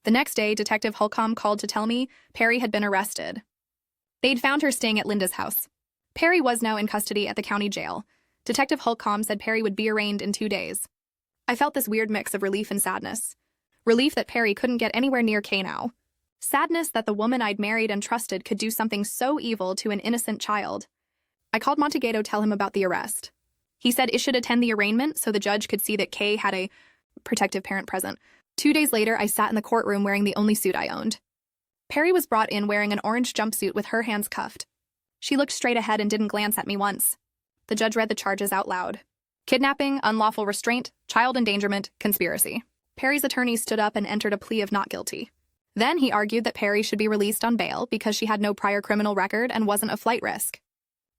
The next day, Detective Holcomb called to tell me Perry had been arrested. They'd found her staying at Linda's house. Perry was now in custody at the county jail. Detective Holcomb said Perry would be arraigned in 2 days. I felt this weird mix of relief and sadness. Relief that Perry couldn't get anywhere near Kay now. Sadness that the woman I'd married and trusted could do something so evil to an innocent child. I called Montague to tell him about the arrest. He said it should attend the arraignment so the judge could see that Kay had a protective parent present. 2 days later, I sat in the courtroom wearing the only suit I owned. Perry was brought in wearing an orange jumpsuit with her hands cuffed. She looked straight ahead and didn't glance at me once. The judge read the charges out loud. Kidnapping, unlawful restraint, child endangerment, conspiracy. Perry's attorney stood up and entered a plea of not guilty. Then he argued that Perry should be released on bail because she had no prior criminal record and wasn't a flight risk.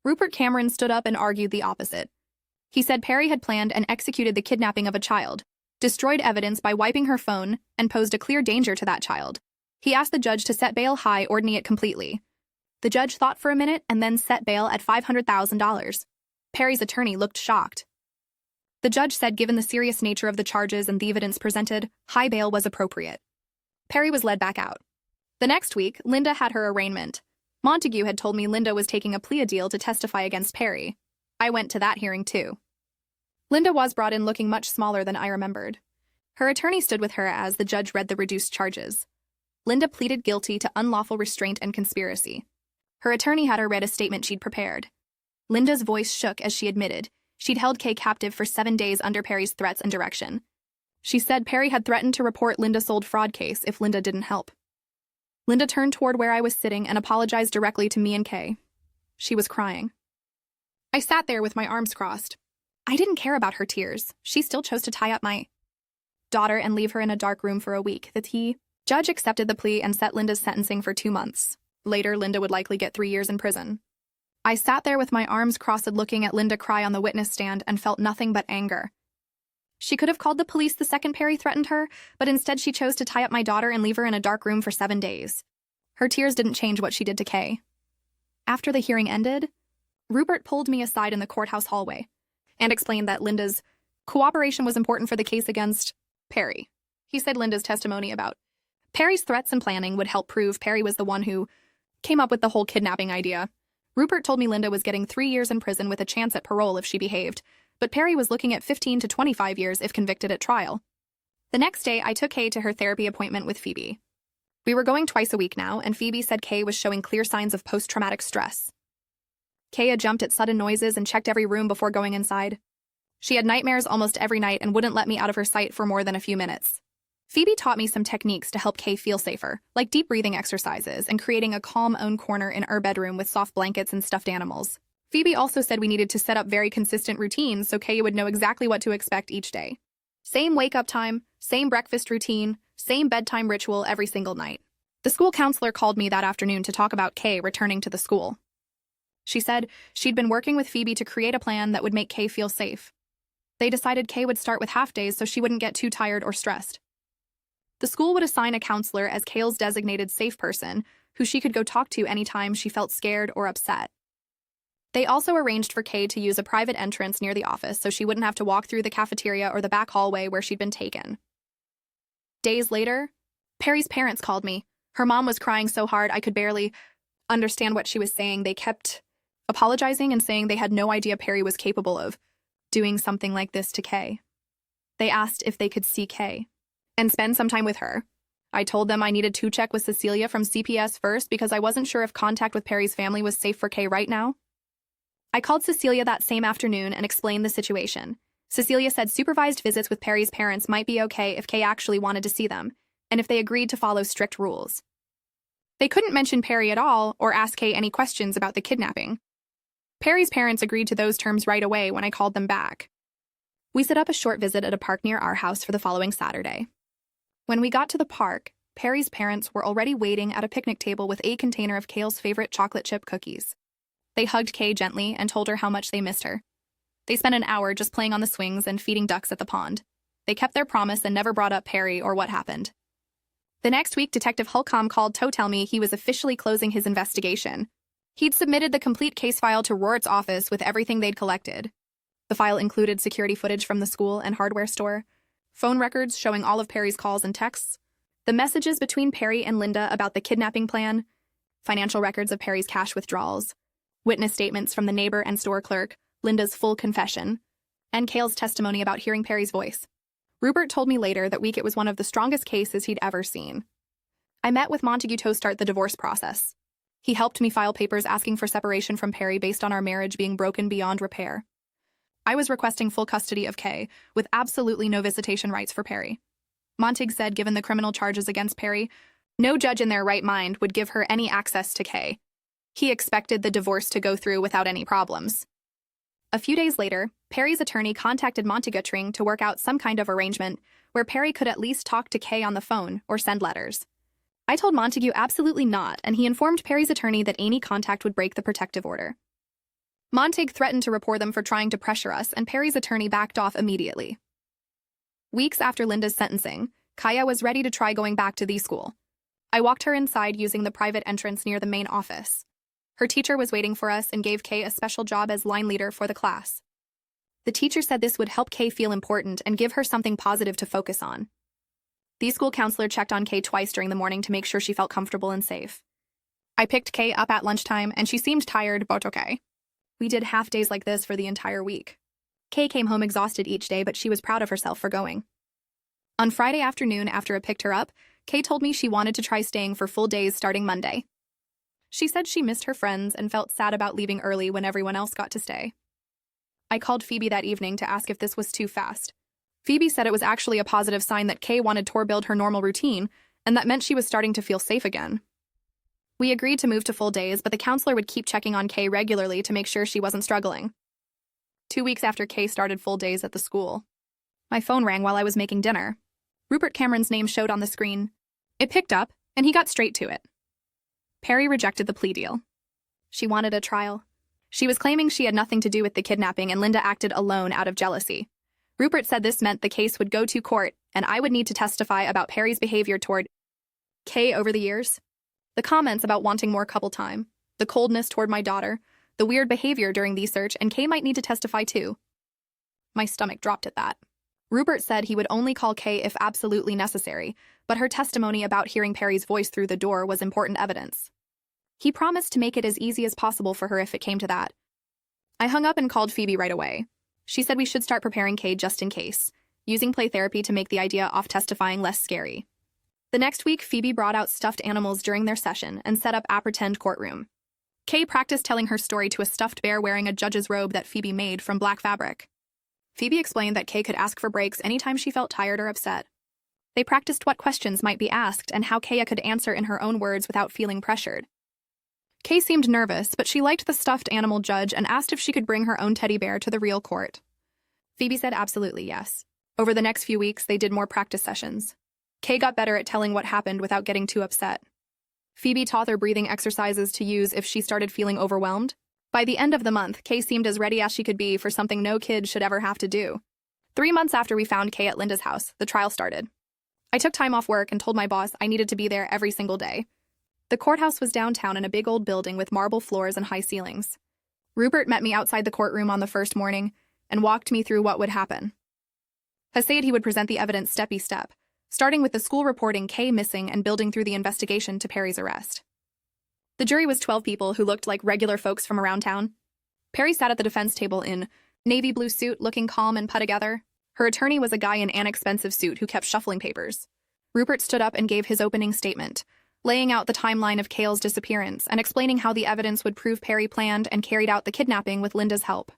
Rupert Cameron stood up and argued the opposite. He said Perry had planned and executed the kidnapping of a child, destroyed evidence by wiping her phone, and posed a clear danger to that child. He asked the judge to set bail high or deny it completely. The judge thought for a minute and then set bail at $500,000. Perry's attorney looked shocked. The judge said given the serious nature of the charges and the evidence presented, high bail was appropriate. Perry was led back out. The next week, Linda had her arraignment. Montague had told me Linda was taking a plea deal to testify against Perry. I went to that hearing too. Linda was brought in looking much smaller than I remembered. Her attorney stood with her as the judge read the reduced charges. Linda pleaded guilty to unlawful restraint and conspiracy. Her attorney had her read a statement she'd prepared. Linda's voice shook as she admitted she'd held Kay captive for 7 days under Perry's threats and direction. She said Perry had threatened to report Linda's old fraud case if Linda didn't help. Linda turned toward where I was sitting and apologized directly to me and Kay. She was crying. I sat there with my arms crossed. I didn't care about her tears. She still chose to tie up my daughter and leave her in a dark room for a week. The judge accepted the plea and set Linda's sentencing for 2 months. Later, Linda would likely get 3 years in prison. I sat there with my arms crossed looking at Linda cry on the witness stand and felt nothing but anger. She could have called the police the second Perry threatened her, but instead she chose to tie up my daughter and leave her in a dark room for 7 days. Her tears didn't change what she did to Kay. After the hearing ended, Rupert pulled me aside in the courthouse hallway and explained that Linda's cooperation was important for the case against Perry. He said Linda's testimony about Perry's threats and planning would help prove Perry was the one who came up with the whole kidnapping idea. Rupert told me Linda was getting 3 years in prison with a chance at parole if she behaved, but Perry was looking at 15 to 25 years if convicted at trial. The next day, I took Kay to her therapy appointment with Phoebe. We were going twice a week now, and Phoebe said Kay was showing clear signs of post-traumatic stress. Kay had jumped at sudden noises and checked every room before going inside. She had nightmares almost every night and wouldn't let me out of her sight for more than a few minutes. Phoebe taught me some techniques to help Kay feel safer, like deep breathing exercises and creating a calm own corner in our bedroom with soft blankets and stuffed animals. Phoebe also said we needed to set up very consistent routines so Kay would know exactly what to expect each day. Same wake-up time, same breakfast routine, same bedtime ritual every single night. The school counselor called me that afternoon to talk about Kay returning to the school. She said she'd been working with Phoebe to create a plan that would make Kay feel safe. They decided Kay would start with half-days so she wouldn't get too tired or stressed. The school would assign a counselor as Kay's designated safe person, who she could go talk to anytime she felt scared or upset. They also arranged for Kay to use a private entrance near the office so she wouldn't have to walk through the cafeteria or the back hallway where she'd been taken. Days later, Perry's parents called me. Her mom was crying so hard I could barely understand what she was saying. They kept apologizing and saying they had no idea Perry was capable of doing something like this to Kay. They asked if they could see Kay and spend some time with her. I told them I needed to check with Cecilia from CPS first because I wasn't sure if contact with Perry's family was safe for Kay right now. I called Cecilia that same afternoon and explained the situation. Cecilia said supervised visits with Perry's parents might be okay if Kay actually wanted to see them, and if they agreed to follow strict rules. They couldn't mention Perry at all or ask Kay any questions about the kidnapping. Perry's parents agreed to those terms right away when I called them back. We set up a short visit at a park near our house for the following Saturday. When we got to the park, Perry's parents were already waiting at a picnic table with a container of Kay's favorite chocolate chip cookies. They hugged Kay gently and told her how much they missed her. They spent an hour just playing on the swings and feeding ducks at the pond. They kept their promise and never brought up Perry or what happened. The next week, Detective Holcomb called to tell me he was officially closing his investigation. He'd submitted the complete case file to Roart's office with everything they'd collected. The file included security footage from the school and hardware store, phone records showing all of Perry's calls and texts, the messages between Perry and Linda about the kidnapping plan, financial records of Perry's cash withdrawals, witness statements from the neighbor and store clerk, Linda's full confession, and Kay's testimony about hearing Perry's voice. Rupert told me later that week it was one of the strongest cases he'd ever seen. I met with Montague to start the divorce process. He helped me file papers asking for separation from Perry based on our marriage being broken beyond repair. I was requesting full custody of Kay, with absolutely no visitation rights for Perry. Montague said given the criminal charges against Perry, no judge in their right mind would give her any access to Kay. He expected the divorce to go through without any problems. A few days later, Perry's attorney contacted Montegattering to work out some kind of arrangement where Perry could at least talk to Kay on the phone or send letters. I told Montague absolutely not, and he informed Perry's attorney that any contact would break the protective order. Montague threatened to report them for trying to pressure us, and Perry's attorney backed off immediately. Weeks after Linda's sentencing, Kaya was ready to try going back to the school. I walked her inside using the private entrance near the main office. Her teacher was waiting for us and gave Kay a special job as line leader for the class. The teacher said this would help Kay feel important and give her something positive to focus on. The school counselor checked on Kay twice during the morning to make sure she felt comfortable and safe. I picked Kay up at lunchtime, and she seemed tired, but okay. We did half days like this for the entire week. Kay came home exhausted each day, but she was proud of herself for going. On Friday afternoon, after I picked her up, Kay told me she wanted to try staying for full days starting Monday. She said she missed her friends and felt sad about leaving early when everyone else got to stay. I called Phoebe that evening to ask if this was too fast. Phoebe said it was actually a positive sign that Kay wanted to rebuild her normal routine, and that meant she was starting to feel safe again. We agreed to move to full days, but the counselor would keep checking on Kay regularly to make sure she wasn't struggling. 2 weeks after Kay started full days at the school, my phone rang while I was making dinner. Rupert Cameron's name showed on the screen. It picked up, and he got straight to it. Perry rejected the plea deal. She wanted a trial. She was claiming she had nothing to do with the kidnapping, and Linda acted alone out of jealousy. Rupert said this meant the case would go to court, and I would need to testify about Perry's behavior toward Kay over the years. The comments about wanting more couple time, the coldness toward my daughter, the weird behavior during the search, and Kay might need to testify too. My stomach dropped at that. Rupert said he would only call Kay if absolutely necessary, but her testimony about hearing Perry's voice through the door was important evidence. He promised to make it as easy as possible for her if it came to that. I hung up and called Phoebe right away. She said we should start preparing Kay just in case, using play therapy to make the idea of testifying less scary. The next week, Phoebe brought out stuffed animals during their session and set up a pretend courtroom. Kay practiced telling her story to a stuffed bear wearing a judge's robe that Phoebe made from black fabric. Phoebe explained that Kay could ask for breaks anytime she felt tired or upset. They practiced what questions might be asked and how Kaya could answer in her own words without feeling pressured. Kay seemed nervous, but she liked the stuffed animal judge and asked if she could bring her own teddy bear to the real court. Phoebe said absolutely yes. Over the next few weeks, they did more practice sessions. Kay got better at telling what happened without getting too upset. Phoebe taught her breathing exercises to use if she started feeling overwhelmed. By the end of the month, Kay seemed as ready as she could be for something no kid should ever have to do. 3 months after we found Kay at Linda's house, the trial started. I took time off work and told my boss I needed to be there every single day. The courthouse was downtown in a big old building with marble floors and high ceilings. Rupert met me outside the courtroom on the first morning and walked me through what would happen. He said he would present the evidence step by step, starting with the school reporting Kay missing and building through the investigation to Perry's arrest. The jury was 12 people who looked like regular folks from around town. Perry sat at the defense table in navy blue suit, looking calm and put together. Her attorney was a guy in an expensive suit who kept shuffling papers. Rupert stood up and gave his opening statement, laying out the timeline of Kayle's disappearance and explaining how the evidence would prove Perry planned and carried out the kidnapping with Linda's help.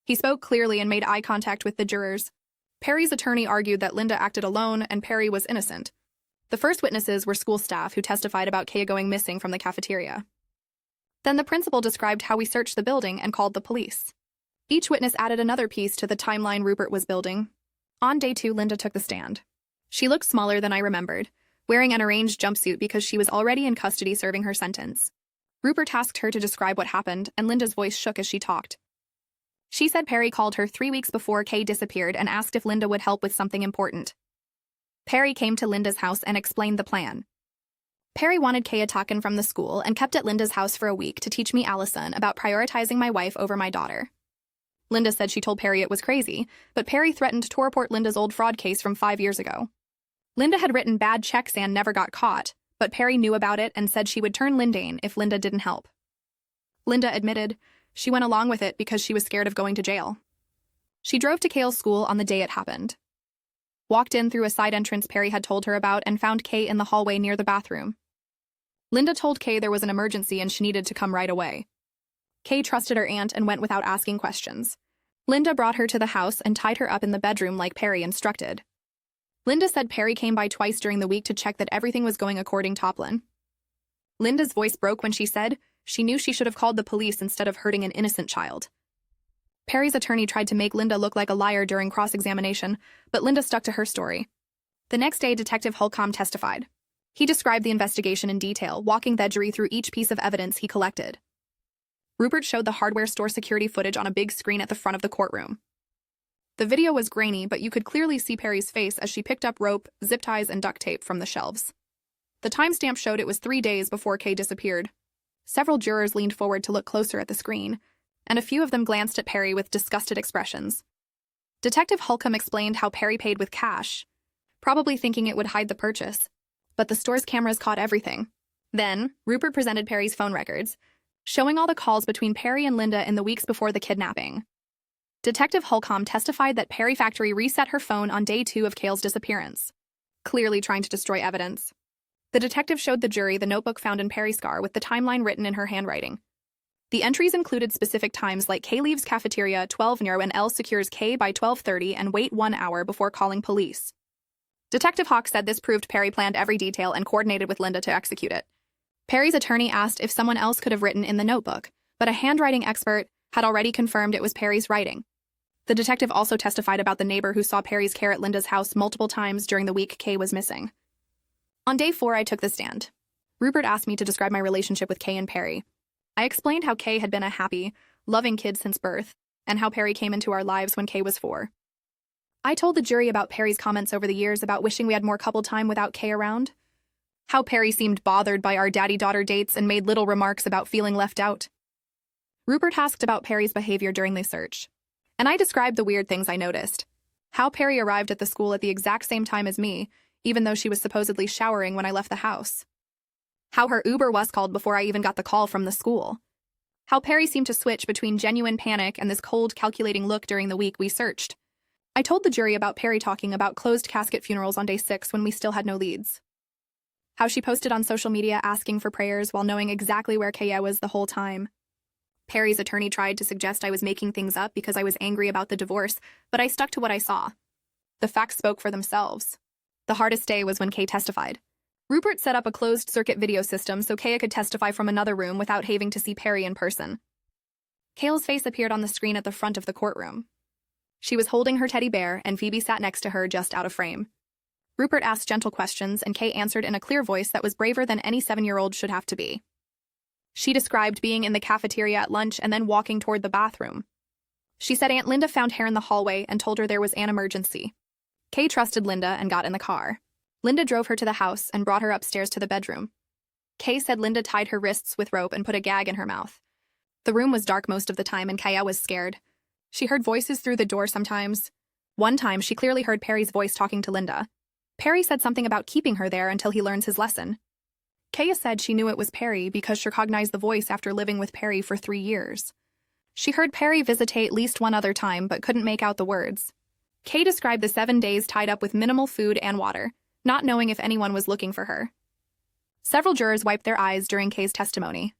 He spoke clearly and made eye contact with the jurors. Perry's attorney argued that Linda acted alone and Perry was innocent. The first witnesses were school staff who testified about Kay going missing from the cafeteria. Then the principal described how we searched the building and called the police. Each witness added another piece to the timeline Rupert was building. On day 2, Linda took the stand. She looked smaller than I remembered, wearing an arranged jumpsuit because she was already in custody serving her sentence. Rupert asked her to describe what happened, and Linda's voice shook as she talked. She said Perry called her 3 weeks before Kay disappeared and asked if Linda would help with something important. Perry came to Linda's house and explained the plan. Perry wanted Kay taken from the school and kept at Linda's house for a week to teach me Allison about prioritizing my wife over my daughter. Linda said she told Perry it was crazy, but Perry threatened to report Linda's old fraud case from 5 years ago. Linda had written bad checks and never got caught, but Perry knew about it and said she would turn Linda in if Linda didn't help. Linda admitted she went along with it because she was scared of going to jail. She drove to Kayle's school on the day it happened. Walked in through a side entrance Perry had told her about and found Kay in the hallway near the bathroom. Linda told Kay there was an emergency and she needed to come right away. Kay trusted her aunt and went without asking questions. Linda brought her to the house and tied her up in the bedroom like Perry instructed. Linda said Perry came by twice during the week to check that everything was going according to plan. Linda's voice broke when she said she knew she should have called the police instead of hurting an innocent child. Perry's attorney tried to make Linda look like a liar during cross-examination, but Linda stuck to her story. The next day, Detective Holcomb testified. He described the investigation in detail, walking the jury through each piece of evidence he collected. Rupert showed the hardware store security footage on a big screen at the front of the courtroom. The video was grainy, but you could clearly see Perry's face as she picked up rope, zip ties, and duct tape from the shelves. The timestamp showed it was 3 days before Kay disappeared. Several jurors leaned forward to look closer at the screen, and a few of them glanced at Perry with disgusted expressions. Detective Holcomb explained how Perry paid with cash, probably thinking it would hide the purchase, but the store's cameras caught everything. Then, Rupert presented Perry's phone records, showing all the calls between Perry and Linda in the weeks before the kidnapping. Detective Holcomb testified that Perry Factory reset her phone on day 2 of Cale's disappearance, clearly trying to destroy evidence. The detective showed the jury the notebook found in Perry's car with the timeline written in her handwriting. The entries included specific times like Kay leaves cafeteria 12:00 and L secures Kay by 12:30 and wait 1 hour before calling police. Detective Hawk said this proved Perry planned every detail and coordinated with Linda to execute it. Perry's attorney asked if someone else could have written in the notebook, but a handwriting expert had already confirmed it was Perry's writing. The detective also testified about the neighbor who saw Perry's car at Linda's house multiple times during the week Kay was missing. On day 4, I took the stand. Rupert asked me to describe my relationship with Kay and Perry. I explained how Kay had been a happy, loving kid since birth, and how Perry came into our lives when Kay was 4. I told the jury about Perry's comments over the years about wishing we had more couple time without Kay around, how Perry seemed bothered by our daddy-daughter dates and made little remarks about feeling left out. Rupert asked about Perry's behavior during the search, and I described the weird things I noticed. How Perry arrived at the school at the exact same time as me, even though she was supposedly showering when I left the house. How her Uber was called before I even got the call from the school. How Perry seemed to switch between genuine panic and this cold, calculating look during the week we searched. I told the jury about Perry talking about closed casket funerals on day 6 when we still had no leads. How she posted on social media asking for prayers while knowing exactly where Kaya was the whole time. Perry's attorney tried to suggest I was making things up because I was angry about the divorce, but I stuck to what I saw. The facts spoke for themselves. The hardest day was when Kay testified. Rupert set up a closed-circuit video system so Kaya could testify from another room without having to see Perry in person. Kayle's face appeared on the screen at the front of the courtroom. She was holding her teddy bear, and Phoebe sat next to her just out of frame. Rupert asked gentle questions, and Kay answered in a clear voice that was braver than any 7-year-old should have to be. She described being in the cafeteria at lunch and then walking toward the bathroom. She said Aunt Linda found hair in the hallway and told her there was an emergency. Kay trusted Linda and got in the car. Linda drove her to the house and brought her upstairs to the bedroom. Kay said Linda tied her wrists with rope and put a gag in her mouth. The room was dark most of the time and Kaya was scared. She heard voices through the door sometimes. One time, she clearly heard Perry's voice talking to Linda. Perry said something about keeping her there until he learns his lesson. Kaya said she knew it was Perry because she recognized the voice after living with Perry for 3 years. She heard Perry visitate at least one other time but couldn't make out the words. Kay described the 7 days tied up with minimal food and water, not knowing if anyone was looking for her. Several jurors wiped their eyes during Kay's testimony.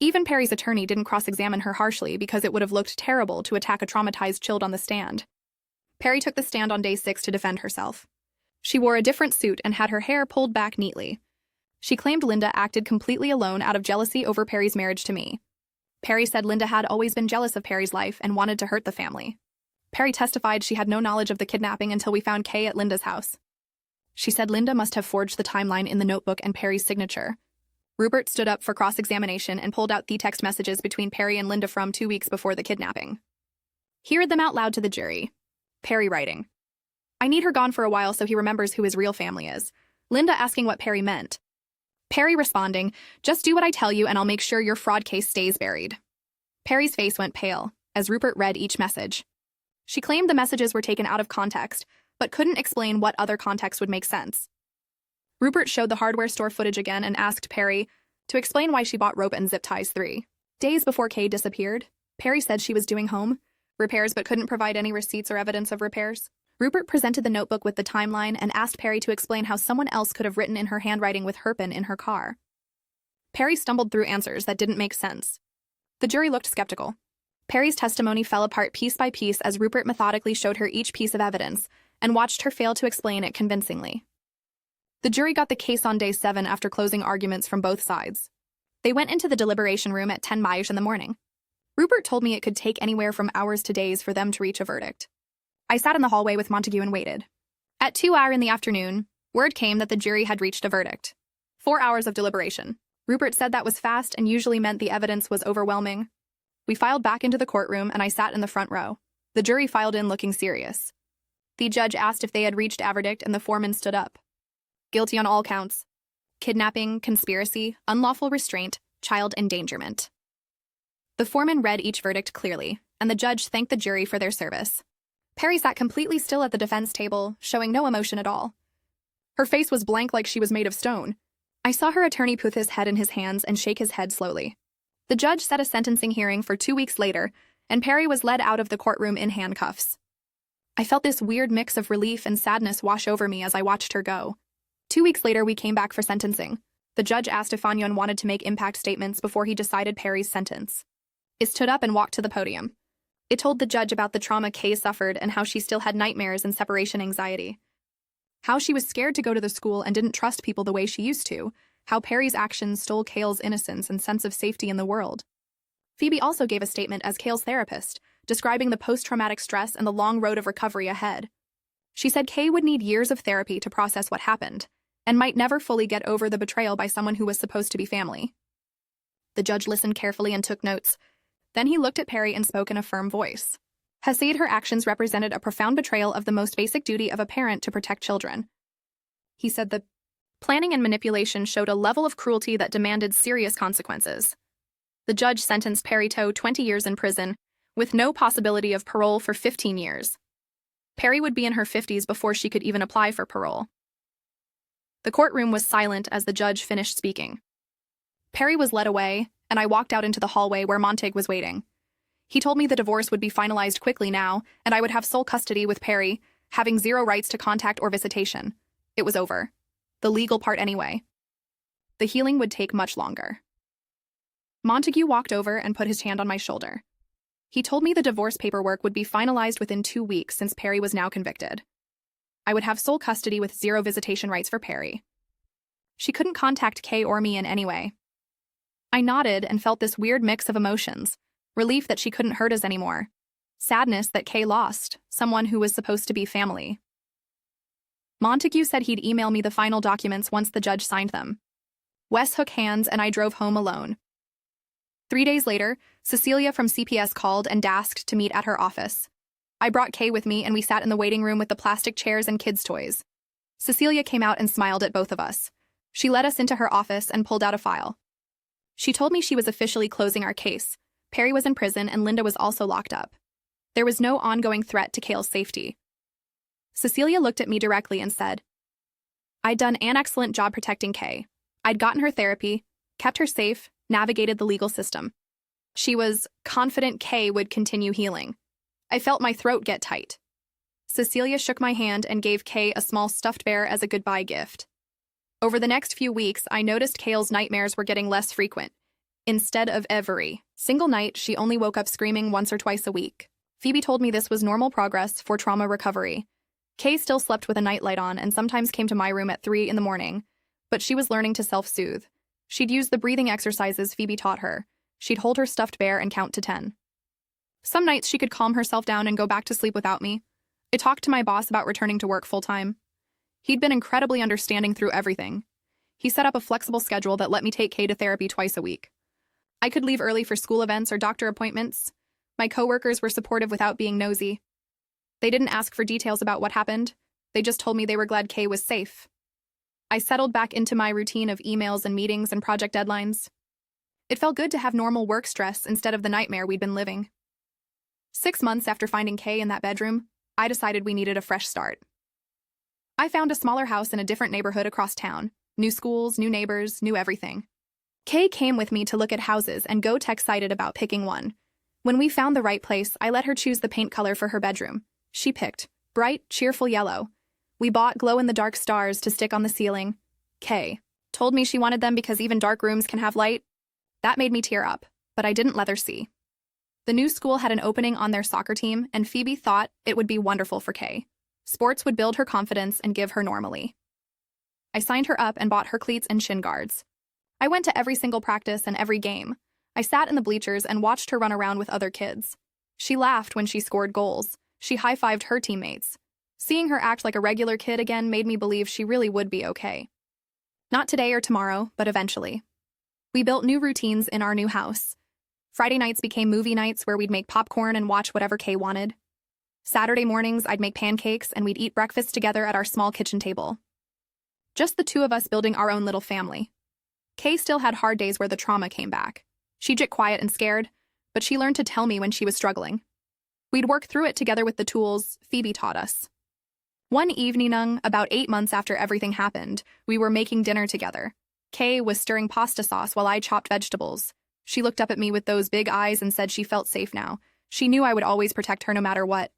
Even Perry's attorney didn't cross-examine her harshly because it would have looked terrible to attack a traumatized child on the stand. Perry took the stand on day 6 to defend herself. She wore a different suit and had her hair pulled back neatly. She claimed Linda acted completely alone out of jealousy over Perry's marriage to me. Perry said Linda had always been jealous of Perry's life and wanted to hurt the family. Perry testified she had no knowledge of the kidnapping until we found Kay at Linda's house. She said Linda must have forged the timeline in the notebook and Perry's signature. Rupert stood up for cross-examination and pulled out the text messages between Perry and Linda from 2 weeks before the kidnapping. He read them out loud to the jury. Perry writing, "I need her gone for a while so he remembers who his real family is." Linda asking what Perry meant. Perry responding, "Just do what I tell you and I'll make sure your fraud case stays buried." Perry's face went pale as Rupert read each message. She claimed the messages were taken out of context, but couldn't explain what other context would make sense. Rupert showed the hardware store footage again and asked Perry to explain why she bought rope and zip ties 3 days before Kay disappeared. Perry said she was doing home repairs but couldn't provide any receipts or evidence of repairs. Rupert presented the notebook with the timeline and asked Perry to explain how someone else could have written in her handwriting with Herpin in her car. Perry stumbled through answers that didn't make sense. The jury looked skeptical. Perry's testimony fell apart piece by piece as Rupert methodically showed her each piece of evidence and watched her fail to explain it convincingly. The jury got the case on day 7 after closing arguments from both sides. They went into the deliberation room at 10 in the morning. Rupert told me it could take anywhere from hours to days for them to reach a verdict. I sat in the hallway with Montague and waited. At 2 hours in the afternoon, word came that the jury had reached a verdict. 4 hours of deliberation. Rupert said that was fast and usually meant the evidence was overwhelming. We filed back into the courtroom and I sat in the front row. The jury filed in looking serious. The judge asked if they had reached a verdict and the foreman stood up. Guilty on all counts. Kidnapping, conspiracy, unlawful restraint, child endangerment. The foreman read each verdict clearly, and the judge thanked the jury for their service. Perry sat completely still at the defense table, showing no emotion at all. Her face was blank like she was made of stone. I saw her attorney put his head in his hands and shake his head slowly. The judge set a sentencing hearing for 2 weeks later, and Perry was led out of the courtroom in handcuffs. I felt this weird mix of relief and sadness wash over me as I watched her go. 2 weeks later, we came back for sentencing. The judge asked if Fanyon wanted to make impact statements before he decided Perry's sentence. It stood up and walked to the podium. It told the judge about the trauma Kay suffered and how she still had nightmares and separation anxiety. How she was scared to go to the school and didn't trust people the way she used to. How Perry's actions stole Kale's innocence and sense of safety in the world. Phoebe also gave a statement as Kale's therapist, describing the post-traumatic stress and the long road of recovery ahead. She said Kay would need years of therapy to process what happened, and might never fully get over the betrayal by someone who was supposed to be family. The judge listened carefully and took notes. Then he looked at Perry and spoke in a firm voice. Has said her actions represented a profound betrayal of the most basic duty of a parent to protect children. He said the planning and manipulation showed a level of cruelty that demanded serious consequences. The judge sentenced Perry to 20 years in prison, with no possibility of parole for 15 years. Perry would be in her 50s before she could even apply for parole. The courtroom was silent as the judge finished speaking. Perry was led away, and I walked out into the hallway where Montague was waiting. He told me the divorce would be finalized quickly now, and I would have sole custody with Perry, having zero rights to contact or visitation. It was over. The legal part anyway. The healing would take much longer. Montague walked over and put his hand on my shoulder. He told me the divorce paperwork would be finalized within 2 weeks since Perry was now convicted. I would have sole custody with zero visitation rights for Perry. She couldn't contact Kay or me in any way. I nodded and felt this weird mix of emotions. Relief that she couldn't hurt us anymore. Sadness that Kay lost someone who was supposed to be family. Montague said he'd email me the final documents once the judge signed them. Wes shook hands and I drove home alone. 3 days later, Cecilia from CPS called and asked to meet at her office. I brought Kay with me and we sat in the waiting room with the plastic chairs and kids' toys. Cecilia came out and smiled at both of us. She led us into her office and pulled out a file. She told me she was officially closing our case. Perry was in prison and Linda was also locked up. There was no ongoing threat to Kale's safety. Cecilia looked at me directly and said, I'd done an excellent job protecting Kay. I'd gotten her therapy, kept her safe, navigated the legal system. She was confident Kay would continue healing. I felt my throat get tight. Cecilia shook my hand and gave Kay a small stuffed bear as a goodbye gift. Over the next few weeks, I noticed Kale's nightmares were getting less frequent. Instead of every single night, she only woke up screaming once or twice a week. Phoebe told me this was normal progress for trauma recovery. Kay still slept with a nightlight on and sometimes came to my room at 3 in the morning, but she was learning to self-soothe. She'd use the breathing exercises Phoebe taught her. She'd hold her stuffed bear and count to 10. Some nights she could calm herself down and go back to sleep without me. I talked to my boss about returning to work full-time. He'd been incredibly understanding through everything. He set up a flexible schedule that let me take Kay to therapy twice a week. I could leave early for school events or doctor appointments. My coworkers were supportive without being nosy. They didn't ask for details about what happened. They just told me they were glad Kay was safe. I settled back into my routine of emails and meetings and project deadlines. It felt good to have normal work stress instead of the nightmare we'd been living. 6 months after finding Kay in that bedroom, I decided we needed a fresh start. I found a smaller house in a different neighborhood across town. New schools, new neighbors, new everything. Kay came with me to look at houses and got excited about picking one. When we found the right place, I let her choose the paint color for her bedroom. She picked bright, cheerful yellow. We bought glow-in-the-dark stars to stick on the ceiling. Kay told me she wanted them because even dark rooms can have light. That made me tear up, but I didn't let her see. The new school had an opening on their soccer team, and Phoebe thought it would be wonderful for Kay. Sports would build her confidence and give her normally. I signed her up and bought her cleats and shin guards. I went to every single practice and every game. I sat in the bleachers and watched her run around with other kids. She laughed when she scored goals. She high-fived her teammates. Seeing her act like a regular kid again made me believe she really would be okay. Not today or tomorrow, but eventually. We built new routines in our new house. Friday nights became movie nights where we'd make popcorn and watch whatever Kay wanted. Saturday mornings, I'd make pancakes and we'd eat breakfast together at our small kitchen table. Just the two of us building our own little family. Kay still had hard days where the trauma came back. She'd get quiet and scared, but she learned to tell me when she was struggling. We'd work through it together with the tools Phoebe taught us. One evening, about 8 months after everything happened, we were making dinner together. Kay was stirring pasta sauce while I chopped vegetables. She looked up at me with those big eyes and said she felt safe now. She knew I would always protect her no matter what.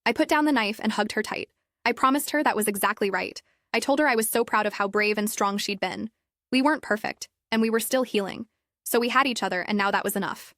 I put down the knife and hugged her tight. I promised her that was exactly right. I told her I was so proud of how brave and strong she'd been. We weren't perfect, and we were still healing. So we had each other, and now that was enough.